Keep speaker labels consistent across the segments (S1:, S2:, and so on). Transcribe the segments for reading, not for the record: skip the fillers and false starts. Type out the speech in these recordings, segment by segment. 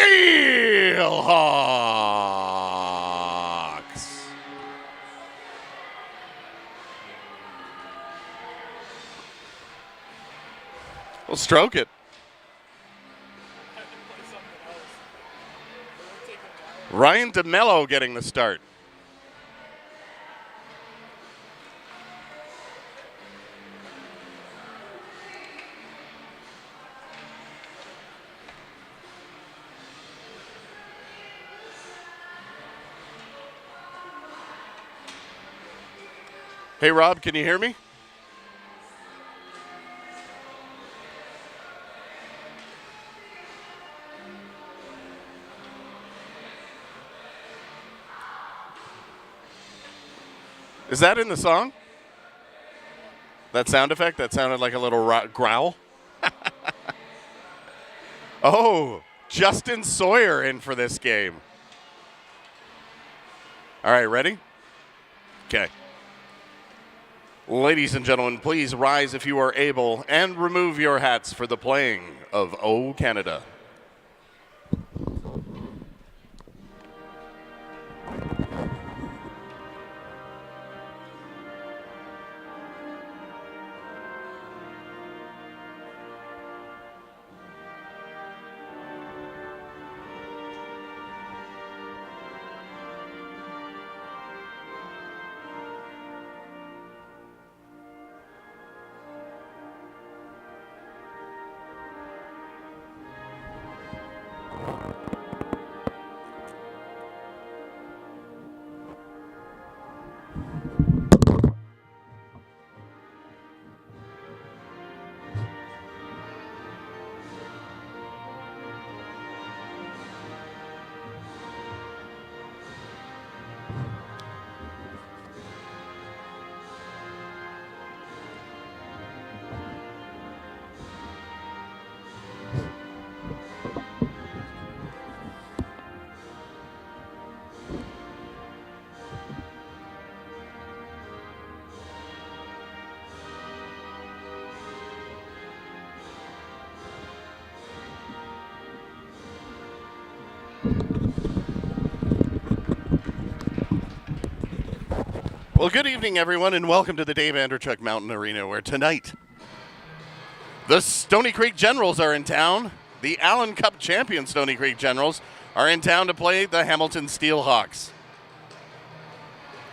S1: Steelhawks. We'll stroke it. Ryan DeMello getting the start. Hey, Rob, can you hear me? Is that in the song? That sound effect? That sounded like a little growl. Oh, Justin Sawyer in for this game. All right, ready? Okay. Ladies and gentlemen, please rise if you are able and remove your hats for the playing of O Canada. Well, good evening, everyone, and welcome to the Dave Andrechuk Mountain Arena, where tonight the Stoney Creek Generals are in town. The Allen Cup champion Stoney Creek Generals are in town to play the Hamilton Steelhawks.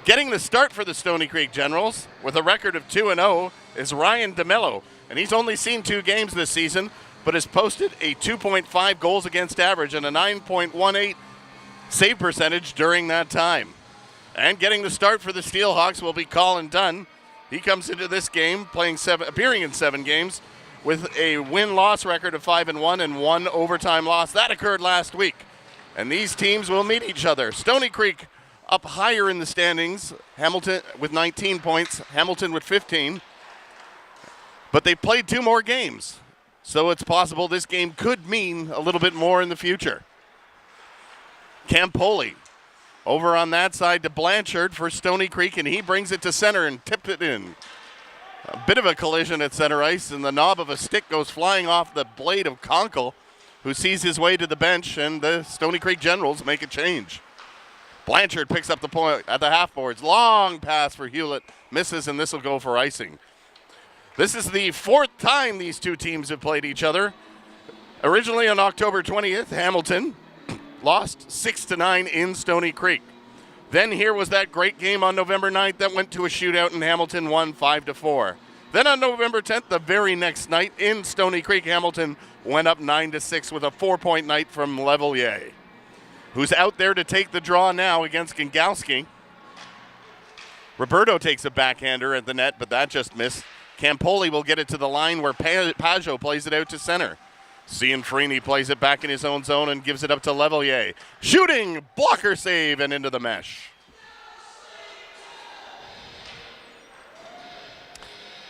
S1: Getting the start for the Stoney Creek Generals with a record of 2-0 is Ryan DeMello, and he's only seen 2 games this season, but has posted a 2.5 goals against average and a 9.18 save percentage during that time. And getting the start for the Steelhawks will be Colin Dunn. He comes into this game appearing in 7 games with a win-loss record of 5-1 and 1 overtime loss. That occurred last week. And these teams will meet each other. Stoney Creek up higher in the standings, Hamilton with 19 points, Hamilton with 15. But they played 2 more games. So it's possible this game could mean a little bit more in the future. Campoli over on that side to Blanchard for Stoney Creek, and he brings it to center and tipped it in. A bit of a collision at center ice, and the knob of a stick goes flying off the blade of Conkle, who sees his way to the bench, and the Stoney Creek Generals make a change. Blanchard picks up the point at the half boards. Long pass for Hewlett. Misses, and this will go for icing. This is the 4th time these 2 teams have played each other. Originally on October 20th, Hamilton lost 6-9 in Stoney Creek. Then here was that great game on November 9th that went to a shootout, and Hamilton won 5-4. Then on November 10th, the very next night in Stoney Creek, Hamilton went up 9-6 with a 4-point night from Levelier, who's out there to take the draw now against Gingowski. Roberto takes a backhander at the net, but that just missed. Campoli will get it to the line where Pajot plays it out to center. Cianfrini plays it back in his own zone and gives it up to Levelier. Shooting, blocker save, and into the mesh.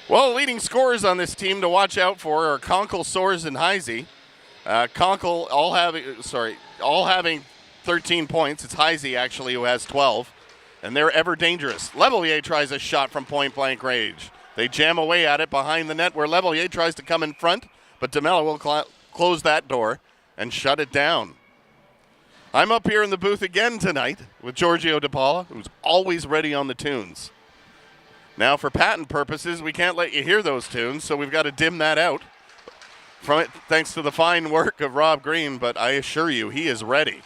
S1: Well, leading scorers on this team to watch out for are Conkle, Soares, and Heisey. Conkle all having 13 points. It's Heisey, actually, who has 12. And they're ever dangerous. Levelier tries a shot from point-blank range. They jam away at it behind the net where Levelier tries to come in front, but DeMello will close that door and shut it down. I'm up here in the booth again tonight with Giorgio DePaula, who's always ready on the tunes. Now, for patent purposes, we can't let you hear those tunes, so we've got to dim that out from it, thanks to the fine work of Rob Green, but I assure you, he is ready.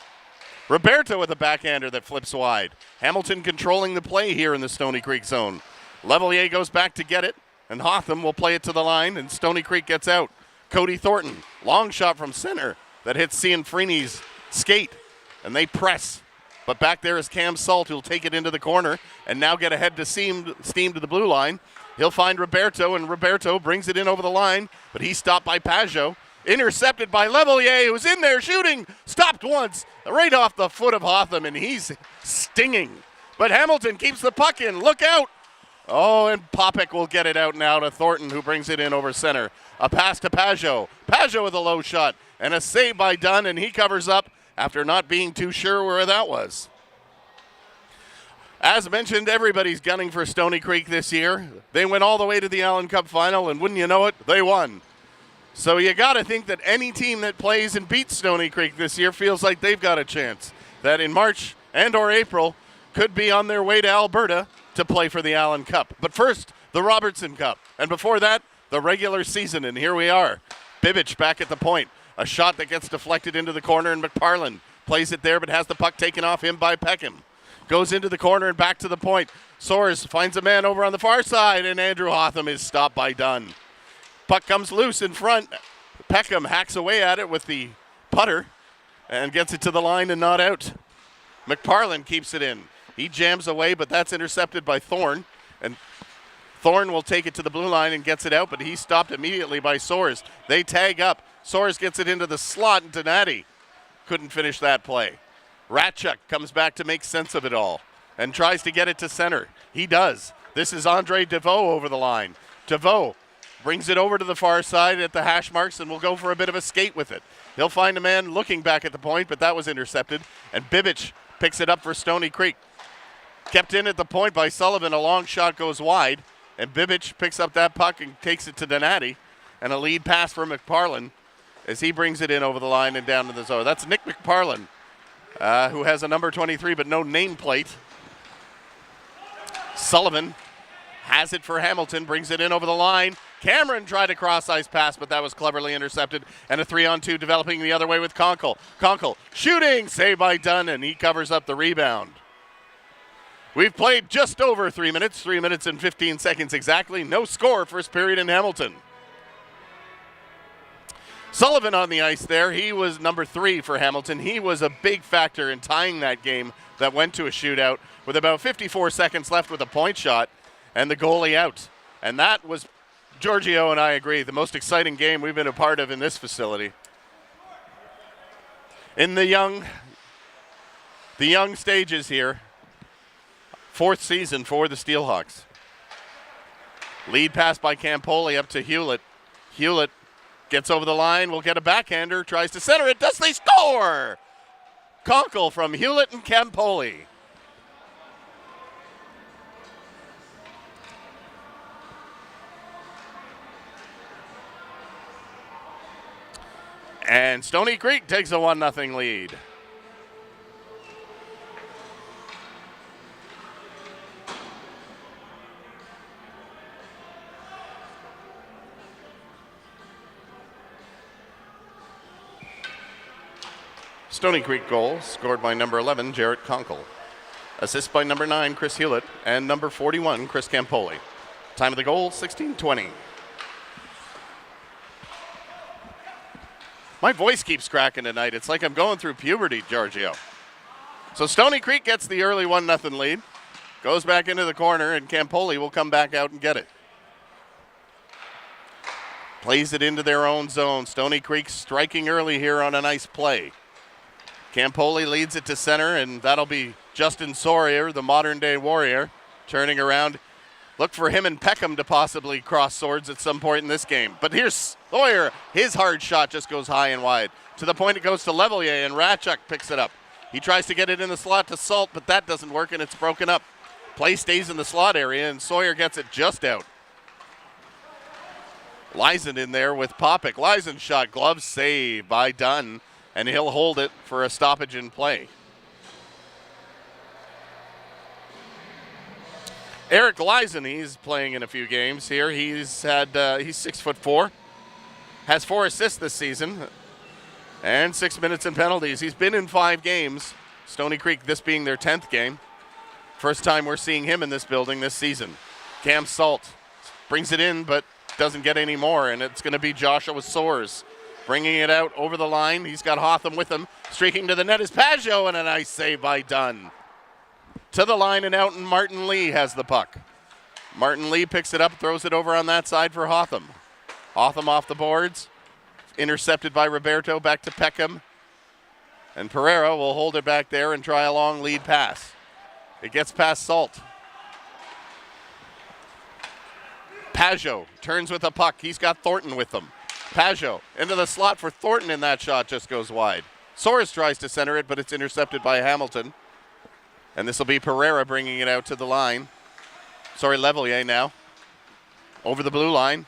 S1: Roberto with a backhander that flips wide. Hamilton controlling the play here in the Stoney Creek zone. Levelier goes back to get it, and Hotham will play it to the line, and Stoney Creek gets out. Cody Thornton, long shot from center that hits Cianfrini's skate, and they press. But back there is Cam Salt, who'll take it into the corner and now get ahead to steam to the blue line. He'll find Roberto, and Roberto brings it in over the line, but he's stopped by Pajot. Intercepted by Levelier, who's in there shooting. Stopped once, right off the foot of Hotham, and he's stinging. But Hamilton keeps the puck in. Look out. Oh, and Popek will get it out now to Thornton, who brings it in over center. A pass to Pajot. Pajot with a low shot, and a save by Dunn, and he covers up after not being too sure where that was. As mentioned, everybody's gunning for Stoney Creek this year. They went all the way to the Allen Cup final, and wouldn't you know it, they won. So you got to think that any team that plays and beats Stoney Creek this year feels like they've got a chance, that in March and or April could be on their way to Alberta to play for the Allen Cup. But first, the Robertson Cup, and before that, the regular season, and here we are. Bibic back at the point. A shot that gets deflected into the corner, and McParland plays it there but has the puck taken off him by Peckham. Goes into the corner and back to the point. Soares finds a man over on the far side, and Andrew Hotham is stopped by Dunn. Puck comes loose in front. Peckham hacks away at it with the putter and gets it to the line and not out. McParland keeps it in. He jams away, but that's intercepted by Thorne, and Thorne will take it to the blue line and gets it out, but he's stopped immediately by Soares. They tag up. Soares gets it into the slot, and Donati couldn't finish that play. Ratchuk comes back to make sense of it all and tries to get it to center. He does. This is Andre DeVoe over the line. DeVoe brings it over to the far side at the hash marks and will go for a bit of a skate with it. He'll find a man looking back at the point, but that was intercepted, and Bibic picks it up for Stoney Creek. Kept in at the point by Sullivan. A long shot goes wide, and Bibic picks up that puck and takes it to Donati, and a lead pass for McParland as he brings it in over the line and down to the zone. That's Nick McParland, who has a number 23 but no nameplate. Sullivan has it for Hamilton, brings it in over the line. Cameron tried a cross-ice pass, but that was cleverly intercepted, and a 3-on-2 developing the other way with Conkle. Conkle shooting, saved by Dunn, and he covers up the rebound. We've played just over 3 minutes, 3 minutes and 15 seconds exactly. No score first period in Hamilton. Sullivan on the ice there. He was number 3 for Hamilton. He was a big factor in tying that game that went to a shootout with about 54 seconds left with a point shot and the goalie out. And that was, Giorgio and I agree, the most exciting game we've been a part of in this facility. In the young stages here, 4th season for the Steelhawks. Lead pass by Campoli up to Hewlett. Hewlett gets over the line, will get a backhander, tries to center it. Does they score? Conkle from Hewlett and Campoli. And Stoney Creek takes a 1-0 lead. Stoney Creek goal scored by number 11, Jarrett Conkle. Assist by number 9, Chris Hewlett, and number 41, Chris Campoli. Time of the goal, 16:20. My voice keeps cracking tonight. It's like I'm going through puberty, Giorgio. So Stoney Creek gets the early 1-0 lead, goes back into the corner, and Campoli will come back out and get it. Plays it into their own zone. Stoney Creek striking early here on a nice play. Campoli leads it to center, and that'll be Justin Sawyer, the modern-day warrior, turning around. Look for him and Peckham to possibly cross swords at some point in this game. But here's Sawyer. His hard shot just goes high and wide. To the point it goes to Levelier, and Ratchuk picks it up. He tries to get it in the slot to Salt, but that doesn't work, and it's broken up. Play stays in the slot area, and Sawyer gets it just out. Leisen in there with Popek. Leisen's shot, glove save by Dunn. and he'll hold it for a stoppage in play. Eric Leisen, he's playing in a few games here. He's 6'4", has 4 assists this season, and 6 minutes in penalties. He's been in 5 games. Stoney Creek, this being their 10th game. First time we're seeing him in this building this season. Cam Salt brings it in, but doesn't get any more, and it's going to be Joshua Soares bringing it out over the line. He's got Hotham with him. Streaking to the net is Pajot, and a nice save by Dunn. To the line and out, and Martin Lee has the puck. Martin Lee picks it up, throws it over on that side for Hotham. Hotham off the boards. Intercepted by Roberto, back to Peckham. And Pereira will hold it back there and try a long lead pass. It gets past Salt. Pajot turns with a puck. He's got Thornton with him. Pajot into the slot for Thornton, and that shot just goes wide. Soares tries to center it, but it's intercepted by Hamilton. And this will be Pereira bringing it out to the line. Levelier now. Over the blue line.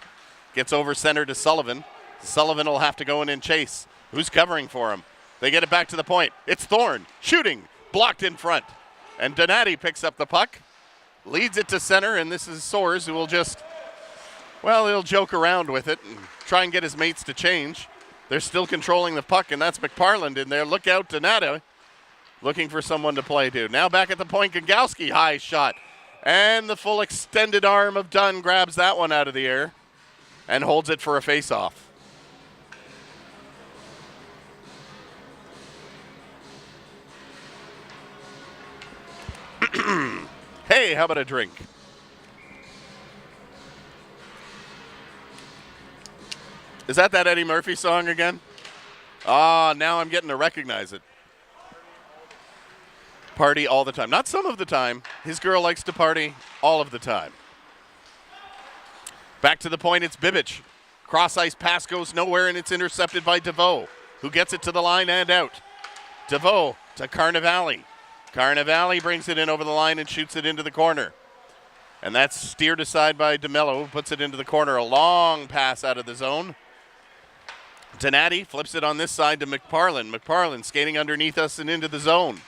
S1: Gets over center to Sullivan. Sullivan will have to go in and chase. Who's covering for him? They get it back to the point. It's Thorne shooting. Blocked in front. And Donati picks up the puck. Leads it to center, and this is Soares who will he'll joke around with it and try and get his mates to change. They're still controlling the puck, and that's McParland in there. Look out, Donati. Looking for someone to play to. Now back at the point, Gagowski, high shot. And the full extended arm of Dunn grabs that one out of the air and holds it for a face-off. Hey, how about a drink? Is that Eddie Murphy song again? Now I'm getting to recognize it. Party all the time. Not some of the time. His girl likes to party all of the time. Back to the point, it's Bibic. Cross-ice pass goes nowhere, and it's intercepted by DeVoe, who gets it to the line and out. DeVoe to Carnevale. Carnevale brings it in over the line and shoots it into the corner. And that's steered aside by DeMello, who puts it into the corner. A long pass out of the zone. Donati flips it on this side to McParland. McParland skating underneath us and into the zone.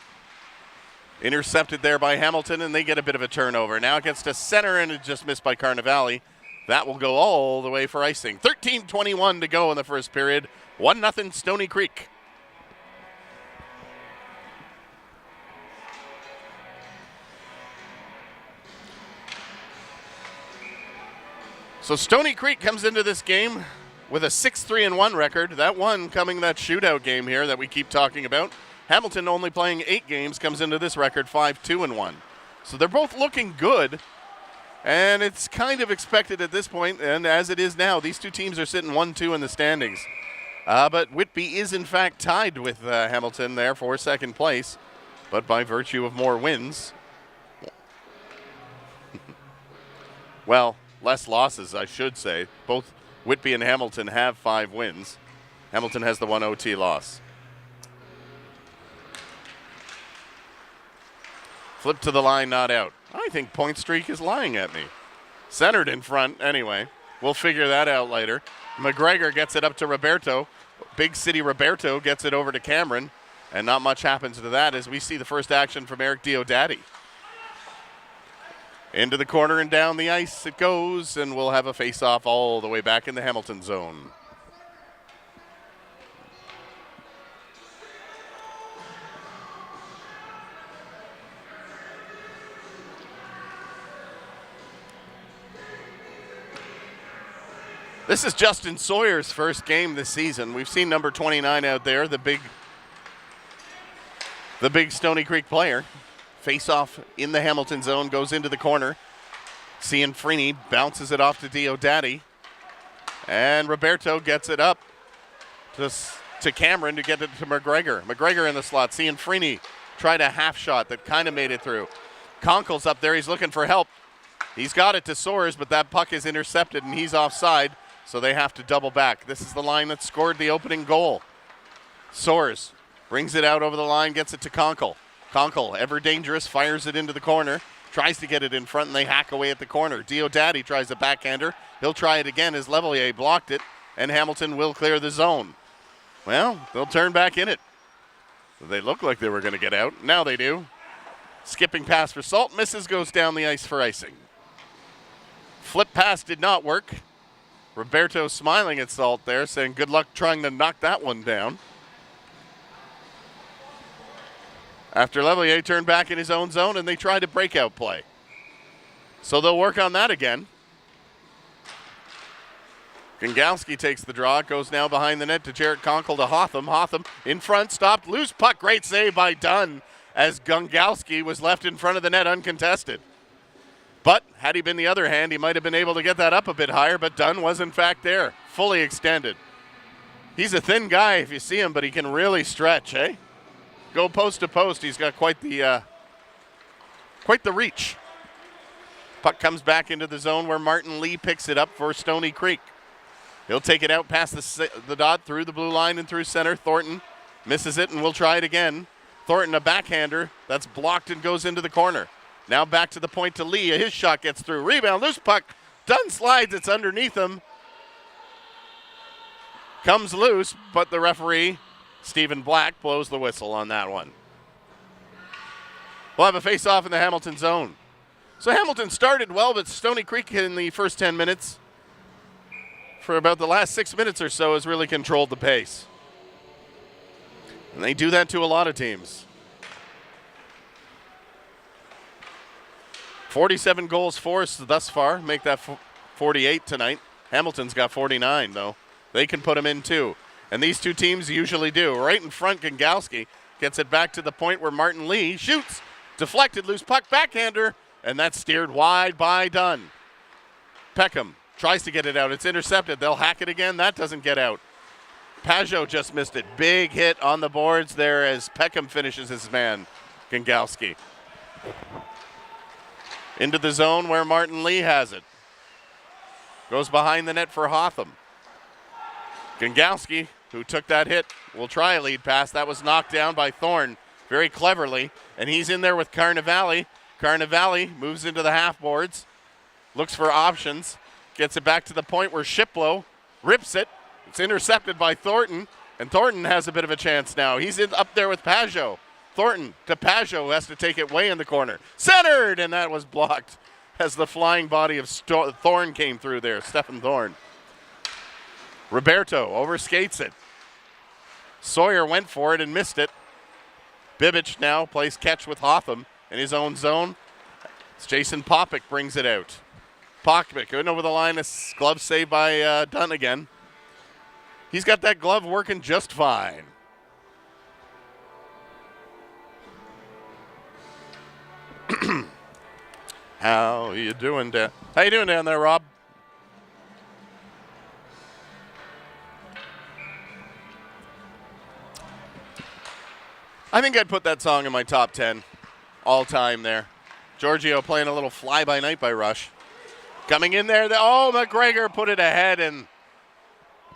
S1: Intercepted there by Hamilton, and they get a bit of a turnover. Now it gets to center, and it just missed by Carnevale. That will go all the way for icing. 13:21 to go in the first period. 1-0 Stoney Creek. So Stoney Creek comes into this game with a 6-3-1 record. That one coming that shootout game here that we keep talking about. Hamilton, only playing 8 games, comes into this record 5-2-1. So they're both looking good, and it's kind of expected at this point, and as it is now, these two teams are sitting 1-2 in the standings. But Whitby is in fact tied with Hamilton there for second place, but by virtue of more wins, well, less losses, I should say. Both Whitby and Hamilton have 5 wins. Hamilton has the 1 OT loss. Flip to the line, not out. I think Point Streak is lying at me. Centered in front, anyway. We'll figure that out later. McGregor gets it up to Roberto. Big City Roberto gets it over to Cameron. And not much happens to that as we see the first action from Eric Diodati. Into the corner and down the ice it goes, and we'll have a face-off all the way back in the Hamilton zone. This is Justin Sawyer's first game this season. We've seen number 29 out there, the big Stoney Creek player. Face-off in the Hamilton zone, goes into the corner. Cianfrini bounces it off to Diodati. And Roberto gets it up to Cameron to get it to McGregor. McGregor in the slot. Cianfrini tried a half shot that kind of made it through. Conkle's up there. He's looking for help. He's got it to Soares, but that puck is intercepted, and he's offside. So they have to double back. This is the line that scored the opening goal. Soares brings it out over the line, gets it to Conkle. Conkle, ever dangerous, fires it into the corner, tries to get it in front, and they hack away at the corner. Diodati tries a backhander. He'll try it again as Levelier blocked it, and Hamilton will clear the zone. Well, they'll turn back in it. They look like they were going to get out. Now they do. Skipping pass for Salt. Misses, goes down the ice for icing. Flip pass did not work. Roberto smiling at Salt there, saying good luck trying to knock that one down. After Levelier turned back in his own zone and they tried a breakout play. So they'll work on that again. Gongowski takes the draw. Goes now behind the net to Jarrett Conkle to Hotham. Hotham in front, stopped, loose puck. Great save by Dunn as Gongowski was left in front of the net uncontested. But had he been the other hand, he might have been able to get that up a bit higher, but Dunn was in fact there, fully extended. He's a thin guy if you see him, but he can really stretch, eh? Go post to post. He's got quite the reach. Puck comes back into the zone where Martin Lee picks it up for Stoney Creek. He'll take it out past the dot through the blue line and through center. Thornton misses it and will try it again. Thornton, a backhander that's blocked and goes into the corner. Now back to the point to Lee. His shot gets through. Rebound, loose puck. Dunn slides. It's underneath him. Comes loose, but the referee, Stephen Black, blows the whistle on that one. We'll have a face-off in the Hamilton zone. So Hamilton started well, but Stoney Creek in the first 10 minutes, for about the last 6 minutes or so, has really controlled the pace. And they do that to a lot of teams. 47 goals forced thus far, make that 48 tonight. Hamilton's got 49, though. They can put them in, too. And these two teams usually do. Right in front, Gongowski gets it back to the point where Martin Lee shoots. Deflected, loose puck, backhander, and that's steered wide by Dunn. Peckham tries to get it out. It's intercepted. They'll hack it again. That doesn't get out. Pajot just missed it. Big hit on the boards there as Peckham finishes his man, Gongowski. Into the zone where Martin Lee has it. Goes behind the net for Hotham. Gongowski, who took that hit, will try a lead pass. That was knocked down by Thorne very cleverly, and he's in there with Carnevale. Carnevale moves into the half boards, looks for options, gets it back to the point where Shiplow rips it. It's intercepted by Thornton, and Thornton has a bit of a chance now. He's up there with Pajot. Thornton to Pajot, who has to take it way in the corner. Centered, and that was blocked as the flying body of Thorne came through there, Stephen Thorne. Roberto overskates it. Sawyer went for it and missed it. Bibic now plays catch with Hotham in his own zone. It's Jason Popick brings it out. Popick going over the line. A glove save by Dunn again. He's got that glove working just fine. How you doing down there, Rob? I think I'd put that song in my top 10 all time there. Giorgio playing a little fly-by-night by Rush. Coming in there, McGregor put it ahead, and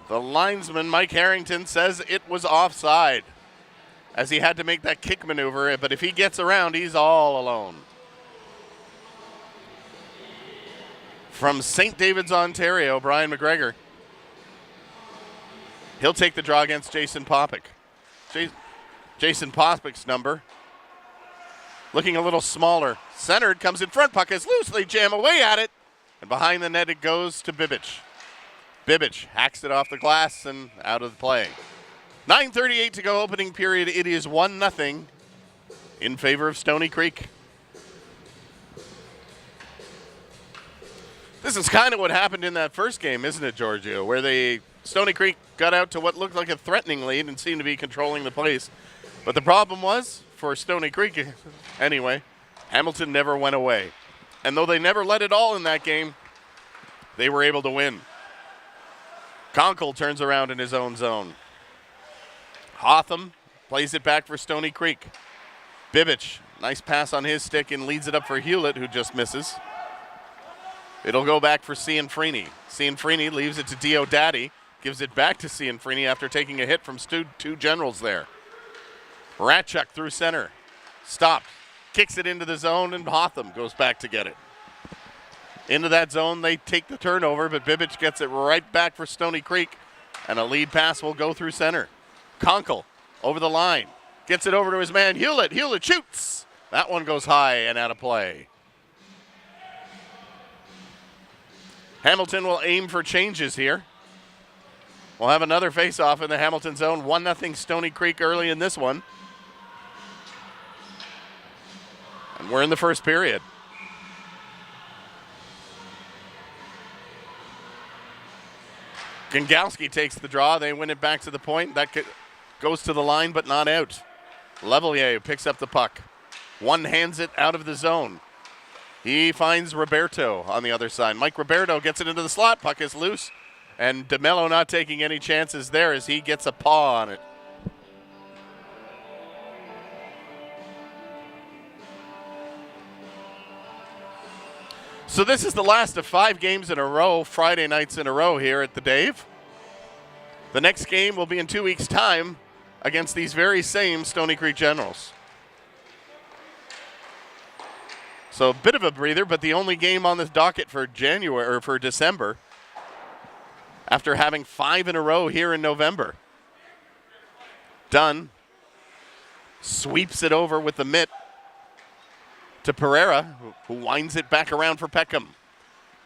S1: the linesman, Mike Harrington, says it was offside as he had to make that kick maneuver, but if he gets around, he's all alone. From St. David's, Ontario, Brian McGregor. He'll take the draw against Jason Popick. Jason Pospick's number. Looking a little smaller. Centered, comes in front, puck is loose. They jam away at it. And behind the net it goes to Bibic. Bibic hacks it off the glass and out of the play. 9:38 to go, opening period. It is 1-0 in favor of Stoney Creek. This is kind of what happened in that first game, isn't it, Giorgio? Where Stoney Creek got out to what looked like a threatening lead and seemed to be controlling the place. But the problem was, for Stoney Creek anyway, Hamilton never went away. And though they never led it all in that game, they were able to win. Conkle turns around in his own zone. Hotham plays it back for Stoney Creek. Bibic, nice pass on his stick and leads it up for Hewlett, who just misses. It'll go back for Cianfrini. Cianfrini leaves it to Diodati, gives it back to Cianfrini after taking a hit from two generals there. Ratchuk through center. Stopped. Kicks it into the zone, and Hotham goes back to get it. Into that zone, they take the turnover, but Bibic gets it right back for Stoney Creek, and a lead pass will go through center. Conkle over the line. Gets it over to his man Hewlett. Hewlett shoots. That one goes high and out of play. Hamilton will aim for changes here. We'll have another face-off in the Hamilton zone. 1-0 Stoney Creek early in this one. And we're in the first period. Gangalski takes the draw. They win it back to the point. That goes to the line, but not out. Levelier picks up the puck. One hands it out of the zone. He finds Roberto on the other side. Mike Roberto gets it into the slot. Puck is loose. And DeMello not taking any chances there as he gets a paw on it. So this is the last of 5 games in a row, Friday nights in a row here at the Dave. The next game will be in 2 weeks' time against these very same Stoney Creek Generals. So a bit of a breather, but the only game on the docket for January or for December after having 5 in a row here in November. Dunn sweeps it over with the mitt to Pereira, who winds it back around for Peckham.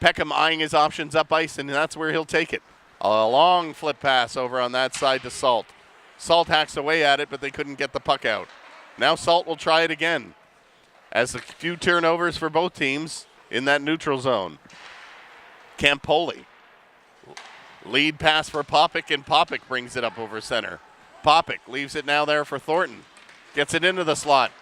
S1: Peckham eyeing his options up ice, and that's where he'll take it. A long flip pass over on that side to Salt. Salt hacks away at it, but they couldn't get the puck out. Now Salt will try it again, as a few turnovers for both teams in that neutral zone. Campoli. Lead pass for Popik, and Popik brings it up over center. Popik leaves it now there for Thornton. Gets it into the slot.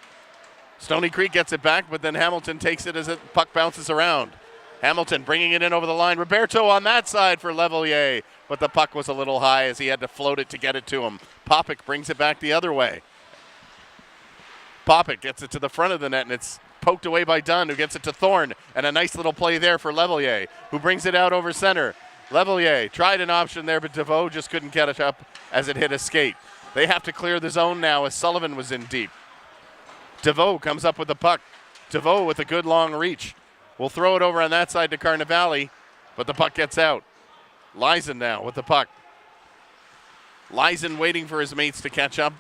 S1: Stoney Creek gets it back, but then Hamilton takes it as the puck bounces around. Hamilton bringing it in over the line. Roberto on that side for Levelier, but the puck was a little high as he had to float it to get it to him. Popik brings it back the other way. Popik gets it to the front of the net, and it's poked away by Dunn, who gets it to Thorne, and a nice little play there for Levelier, who brings it out over center. Levelier tried an option there, but DeVoe just couldn't get it up as it hit a skate. They have to clear the zone now as Sullivan was in deep. DeVoe comes up with the puck. DeVoe with a good long reach. Will throw it over on that side to Carnevale, but the puck gets out. Lyson now with the puck. Lyson waiting for his mates to catch up.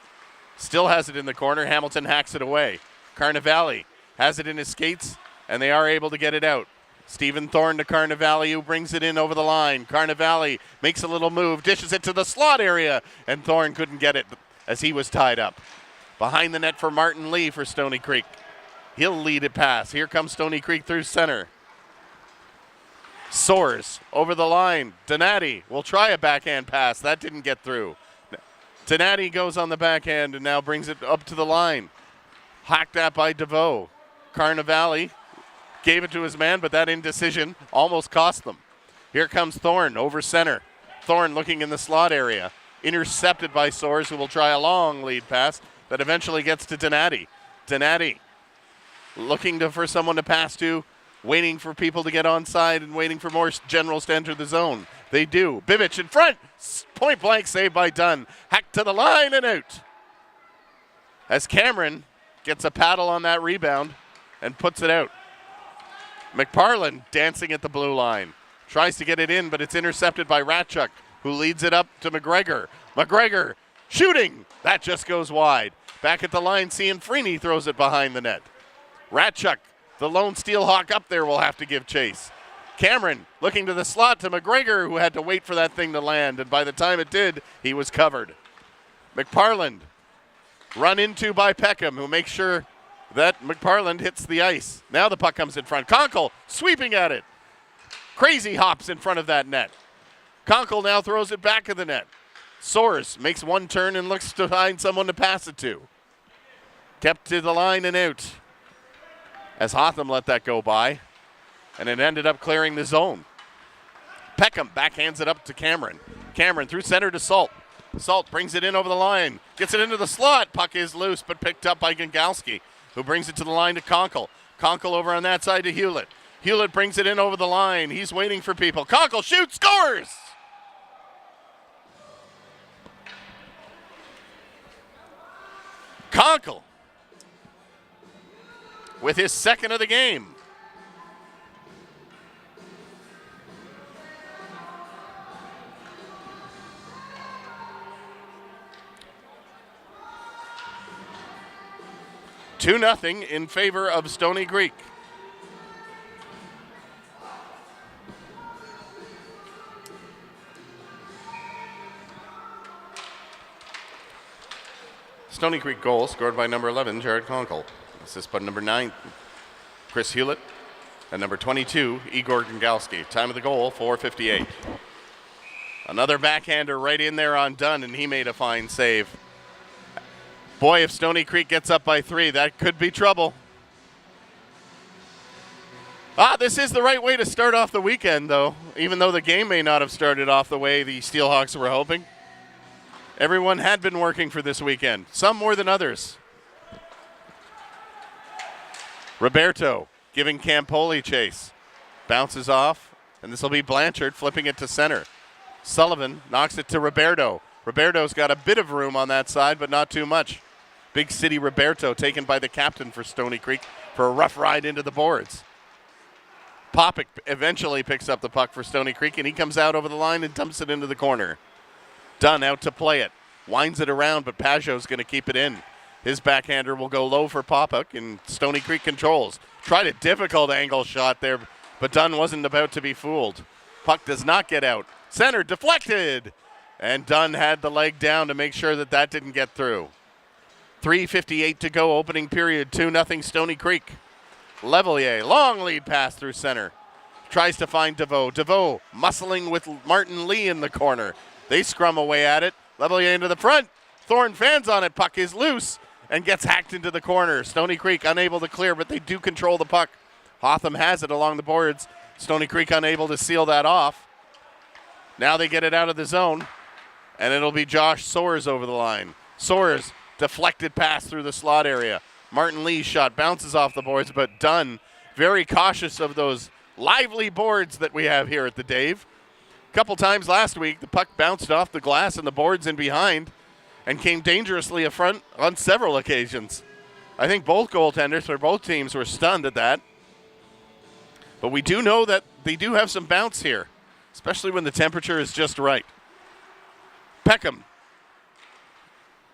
S1: Still has it in the corner. Hamilton hacks it away. Carnevale has it in his skates, and they are able to get it out. Stephen Thorne to Carnevale, who brings it in over the line. Carnevale makes a little move, dishes it to the slot area, and Thorne couldn't get it as he was tied up. Behind the net for Martin Lee for Stoney Creek. He'll lead it past. Here comes Stoney Creek through center. Soares over the line. Donati will try a backhand pass. That didn't get through. Donati goes on the backhand and now brings it up to the line. Hacked at by DeVoe. Carnevale gave it to his man, but that indecision almost cost them. Here comes Thorne over center. Thorne looking in the slot area. Intercepted by Soares, who will try a long lead pass that eventually gets to Donati. Donati looking for someone to pass to, waiting for people to get onside and waiting for more generals to enter the zone. They do. Bibic in front. Point blank save by Dunn. Hacked to the line and out. As Cameron gets a paddle on that rebound and puts it out. McParland dancing at the blue line. Tries to get it in, but it's intercepted by Ratchuk, who leads it up to McGregor. McGregor shooting. That just goes wide. Back at the line, Cianfrini throws it behind the net. Ratchuk, the lone Steelhawk up there, will have to give chase. Cameron looking to the slot to McGregor, who had to wait for that thing to land, and by the time it did, he was covered. McParland run into by Peckham, who makes sure that McParland hits the ice. Now the puck comes in front. Conkle sweeping at it. Crazy hops in front of that net. Conkle now throws it back of the net. Soares makes one turn and looks to find someone to pass it to. Kept to the line and out, as Hotham let that go by, and it ended up clearing the zone. Peckham backhands it up to Cameron. Cameron through center to Salt. Salt brings it in over the line, gets it into the slot. Puck is loose, but picked up by Gangalski, who brings it to the line to Conkle. Conkle over on that side to Hewlett. Hewlett brings it in over the line. He's waiting for people. Conkle shoots, scores! Conkle with his second of the game. 2-0 in favor of Stoney Creek. Stoney Creek goal scored by number 11, Jared Conkle. Assist by number 9, Chris Hewlett. And number 22, Igor Gangalski. Time of the goal, 4:58. Another backhander right in there on Dunn, and he made a fine save. Boy, if Stoney Creek gets up by 3, that could be trouble. This is the right way to start off the weekend, though. Even though the game may not have started off the way the Steelhawks were hoping. Everyone had been working for this weekend, some more than others. Roberto giving Campoli chase. Bounces off, and this will be Blanchard flipping it to center. Sullivan knocks it to Roberto. Roberto's got a bit of room on that side, but not too much. Big City Roberto taken by the captain for Stoney Creek for a rough ride into the boards. Popick eventually picks up the puck for Stoney Creek, and he comes out over the line and dumps it into the corner. Dunn out to play it. Winds it around, but Pajot's going to keep it in. His backhander will go low for Popick, and Stoney Creek controls. Tried a difficult angle shot there, but Dunn wasn't about to be fooled. Puck does not get out. Center deflected, and Dunn had the leg down to make sure that that didn't get through. 3:58 to go, opening period, 2-0 Stoney Creek. Levelier, long lead pass through center. Tries to find DeVoe. DeVoe muscling with Martin Lee in the corner. They scrum away at it. Levelier into the front. Thorne fans on it. Puck is loose and gets hacked into the corner. Stoney Creek unable to clear, but they do control the puck. Hotham has it along the boards. Stoney Creek unable to seal that off. Now they get it out of the zone, and it'll be Josh Soares over the line. Soares, deflected pass through the slot area. Martin Lee's shot bounces off the boards, but Dunn very cautious of those lively boards that we have here at the Dave. A couple times last week, the puck bounced off the glass and the boards in behind and came dangerously affront on several occasions. I think both goaltenders for both teams were stunned at that. But we do know that they do have some bounce here, especially when the temperature is just right. Peckham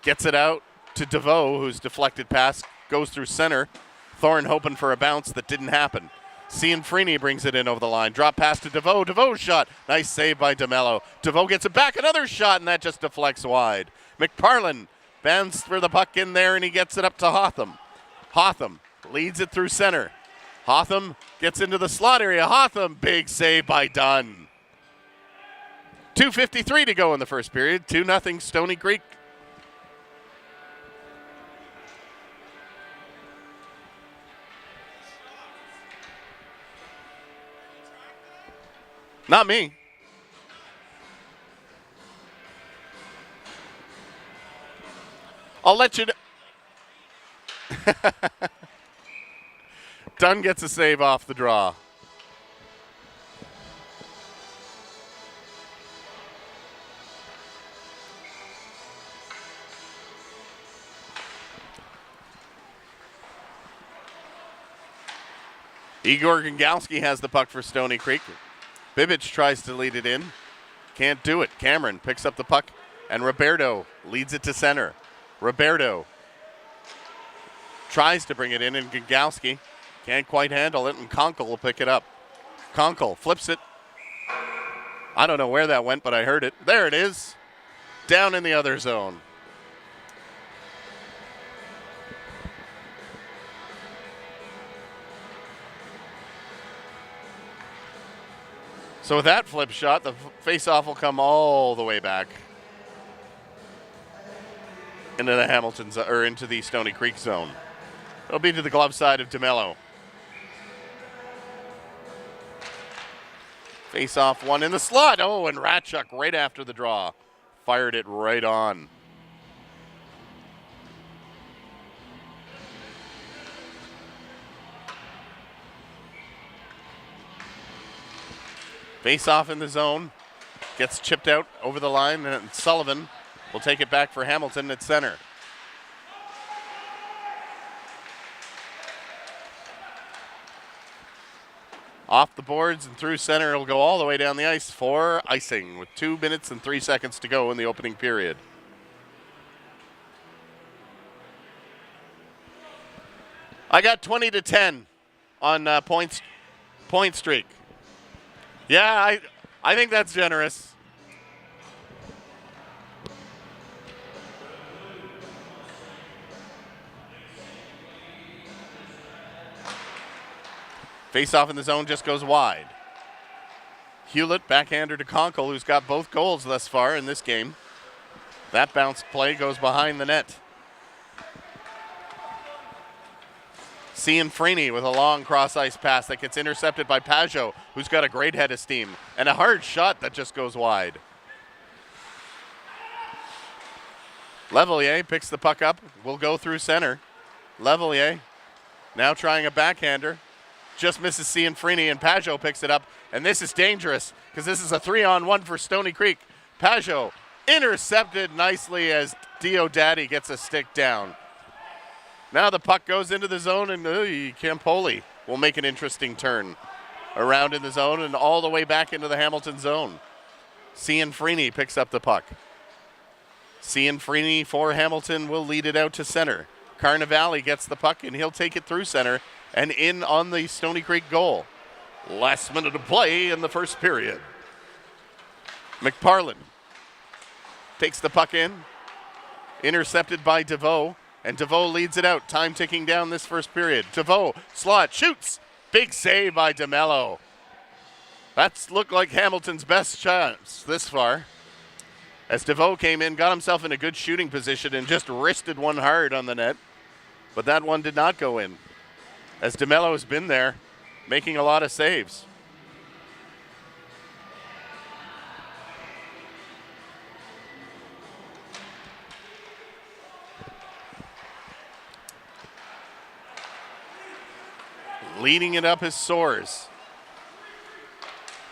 S1: gets it out to DeVoe, whose deflected pass goes through center. Thorne hoping for a bounce that didn't happen. Cianfrini brings it in over the line. Drop pass to DeVoe. DeVoe's shot. Nice save by DeMello. DeVoe gets it back. Another shot, and that just deflects wide. McParlin bends for the puck in there, and he gets it up to Hotham. Hotham leads it through center. Hotham gets into the slot area. Hotham, big save by Dunn. 2:53 to go in the first period. 2-0 Stoney Creek. Not me. I'll let you know. Dunn gets a save off the draw. Igor Gangalski has the puck for Stoney Creek. Bibic tries to lead it in. Can't do it. Cameron picks up the puck, and Roberto leads it to center. Roberto tries to bring it in, and Gangalski can't quite handle it, and Conkle will pick it up. Conkle flips it. I don't know where that went, but I heard it. There it is. Down in the other zone. So with that flip shot, the face-off will come all the way back into the Hamilton or into the Stoney Creek zone. It'll be to the glove side of DeMello. Face-off one in the slot. Oh, and Ratchuk right after the draw fired it right on. Face-off in the zone. Gets chipped out over the line, and Sullivan will take it back for Hamilton at center. Off the boards and through center, it'll go all the way down the ice for icing with 2 minutes and 3 seconds to go in the opening period. I got 20-10 on point streak. Yeah, I think that's generous. Face off in the zone just goes wide. Hewlett, backhander to Conkle, who's got both goals thus far in this game. That bounce play goes behind the net. Freeney with a long cross-ice pass that gets intercepted by Pajot, who's got a great head of steam, and a hard shot that just goes wide. Levelier picks the puck up, will go through center. Levelier now trying a backhander. Just misses Freeney, and Pajot picks it up, and this is dangerous because this is a 3-on-1 for Stoney Creek. Pajot intercepted nicely as Diodati gets a stick down. Now the puck goes into the zone, and Campoli will make an interesting turn around in the zone and all the way back into the Hamilton zone. Freeney picks up the puck. Freeney for Hamilton will lead it out to center. Carnivale gets the puck, and he'll take it through center and in on the Stoney Creek goal. Last minute of play in the first period. McParlin takes the puck in, intercepted by DeVoe, and DeVoe leads it out. Time ticking down this first period. DeVoe, slot, shoots. Big save by DeMello. That's looked like Hamilton's best chance this far. As DeVoe came in, got himself in a good shooting position and just wristed one hard on the net. But that one did not go in, as DeMello has been there, making a lot of saves. Leading it up is Soares.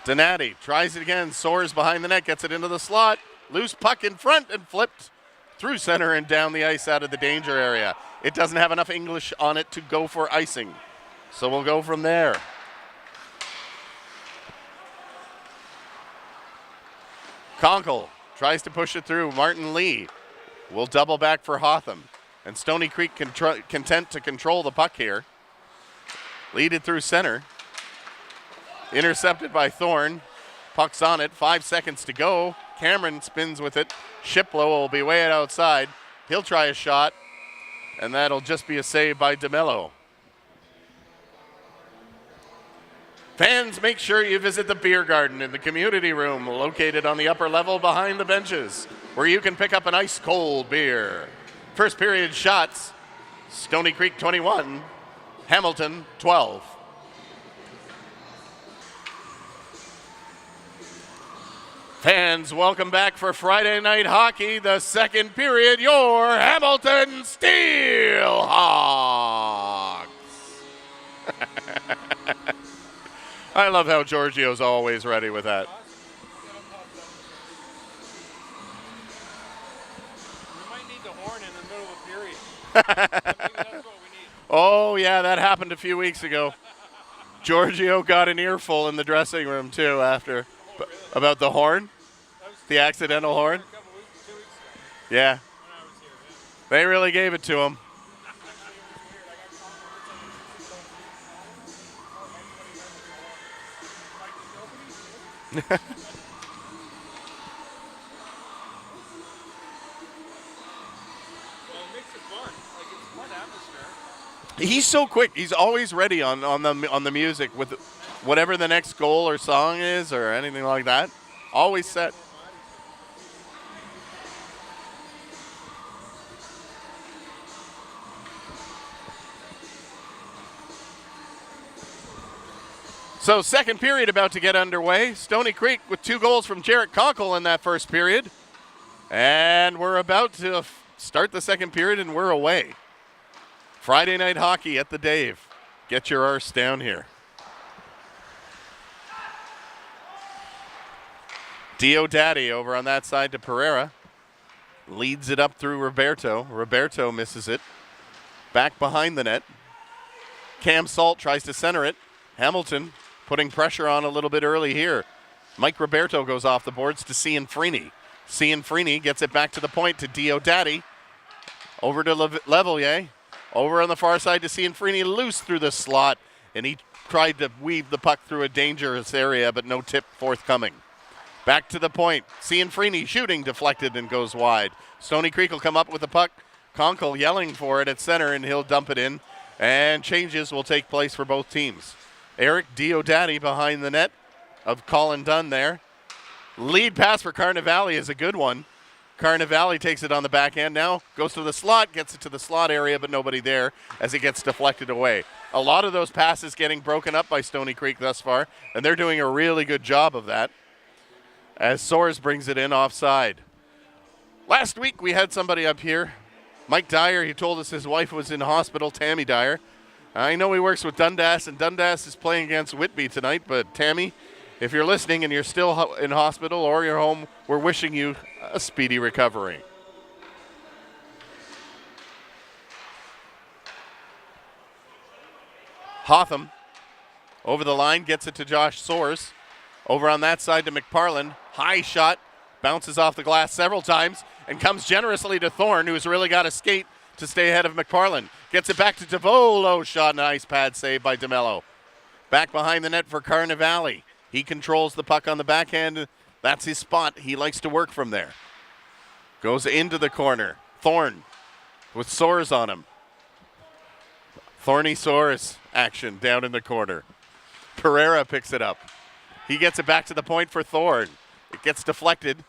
S1: Donati tries it again. Soares behind the net, gets it into the slot. Loose puck in front and flipped through center and down the ice out of the danger area. It doesn't have enough English on it to go for icing, so we'll go from there. Conkle tries to push it through. Martin Lee will double back for Hotham. And Stoney Creek content to control the puck here. Lead it through center. Intercepted by Thorne. Puck's on it. 5 seconds to go. Cameron spins with it. Shiplow will be way outside. He'll try a shot, and that'll just be a save by DeMello. Fans, make sure you visit the beer garden in the community room located on the upper level behind the benches, where you can pick up an ice cold beer. First period shots, Stoney Creek 21, Hamilton 12. Fans, welcome back for Friday Night Hockey, the second period, your Hamilton Steelhawks. I love how Giorgio's always ready with that.
S2: We might need the horn in the middle of the period. That's what we need.
S1: Oh, yeah, that happened a few weeks ago. Giorgio got an earful in the dressing room, too, after. About the horn? The accidental horn?
S2: 2 weeks ago.
S1: Yeah.
S2: When I was here, yeah.
S1: They really gave it to him.
S2: Well, it makes it fun. Like, it's a fun atmosphere.
S1: He's so quick. He's always ready on the music with whatever the next goal or song is or anything like that. Always set. So second period about to get underway. Stoney Creek with 2 goals from Jarrett Conkle in that first period. And we're about to start the second period, and we're away. Friday Night Hockey at the Dave. Get your arse down here. Diodati over on that side to Pereira. Leads it up through Roberto. Roberto misses it. Back behind the net. Cam Salt tries to center it. Hamilton putting pressure on a little bit early here. Mike Roberto goes off the boards to Freeney. Freeney gets it back to the point to Diodati. Over to Levelier. Over on the far side to Cianfrini, loose through the slot, and he tried to weave the puck through a dangerous area, but no tip forthcoming. Back to the point. Cianfrini shooting, deflected, and goes wide. Stoney Creek will come up with the puck. Conkle yelling for it at center, and he'll dump it in. And changes will take place for both teams. Eric Diodati behind the net of Colin Dunn there. Lead pass for Carnivale is a good one. Carnivale takes it on the backhand now, goes to the slot, gets it to the slot area, but nobody there as it gets deflected away. A lot of those passes getting broken up by Stoney Creek thus far, and they're doing a really good job of that as Soares brings it in offside. Last week we had somebody up here, Mike Dyer. He told us his wife was in hospital, Tammy Dyer. I know he works with Dundas, and Dundas is playing against Whitby tonight, but Tammy, if you're listening and you're still in hospital or you're home, we're wishing you a speedy recovery. Hotham over the line, gets it to Josh Soares. Over on that side to McParland. High shot, bounces off the glass several times, and comes generously to Thorne, who's really got to skate to stay ahead of McParland. Gets it back to DeVoe, low shot, and ice pad save by DeMello. Back behind the net for Carnivale. He controls the puck on the backhand. That's his spot. He likes to work from there. Goes into the corner. Thorne with Soares on him. Thorny Soares action down in the corner. Pereira picks it up. He gets it back to the point for Thorne. It gets deflected.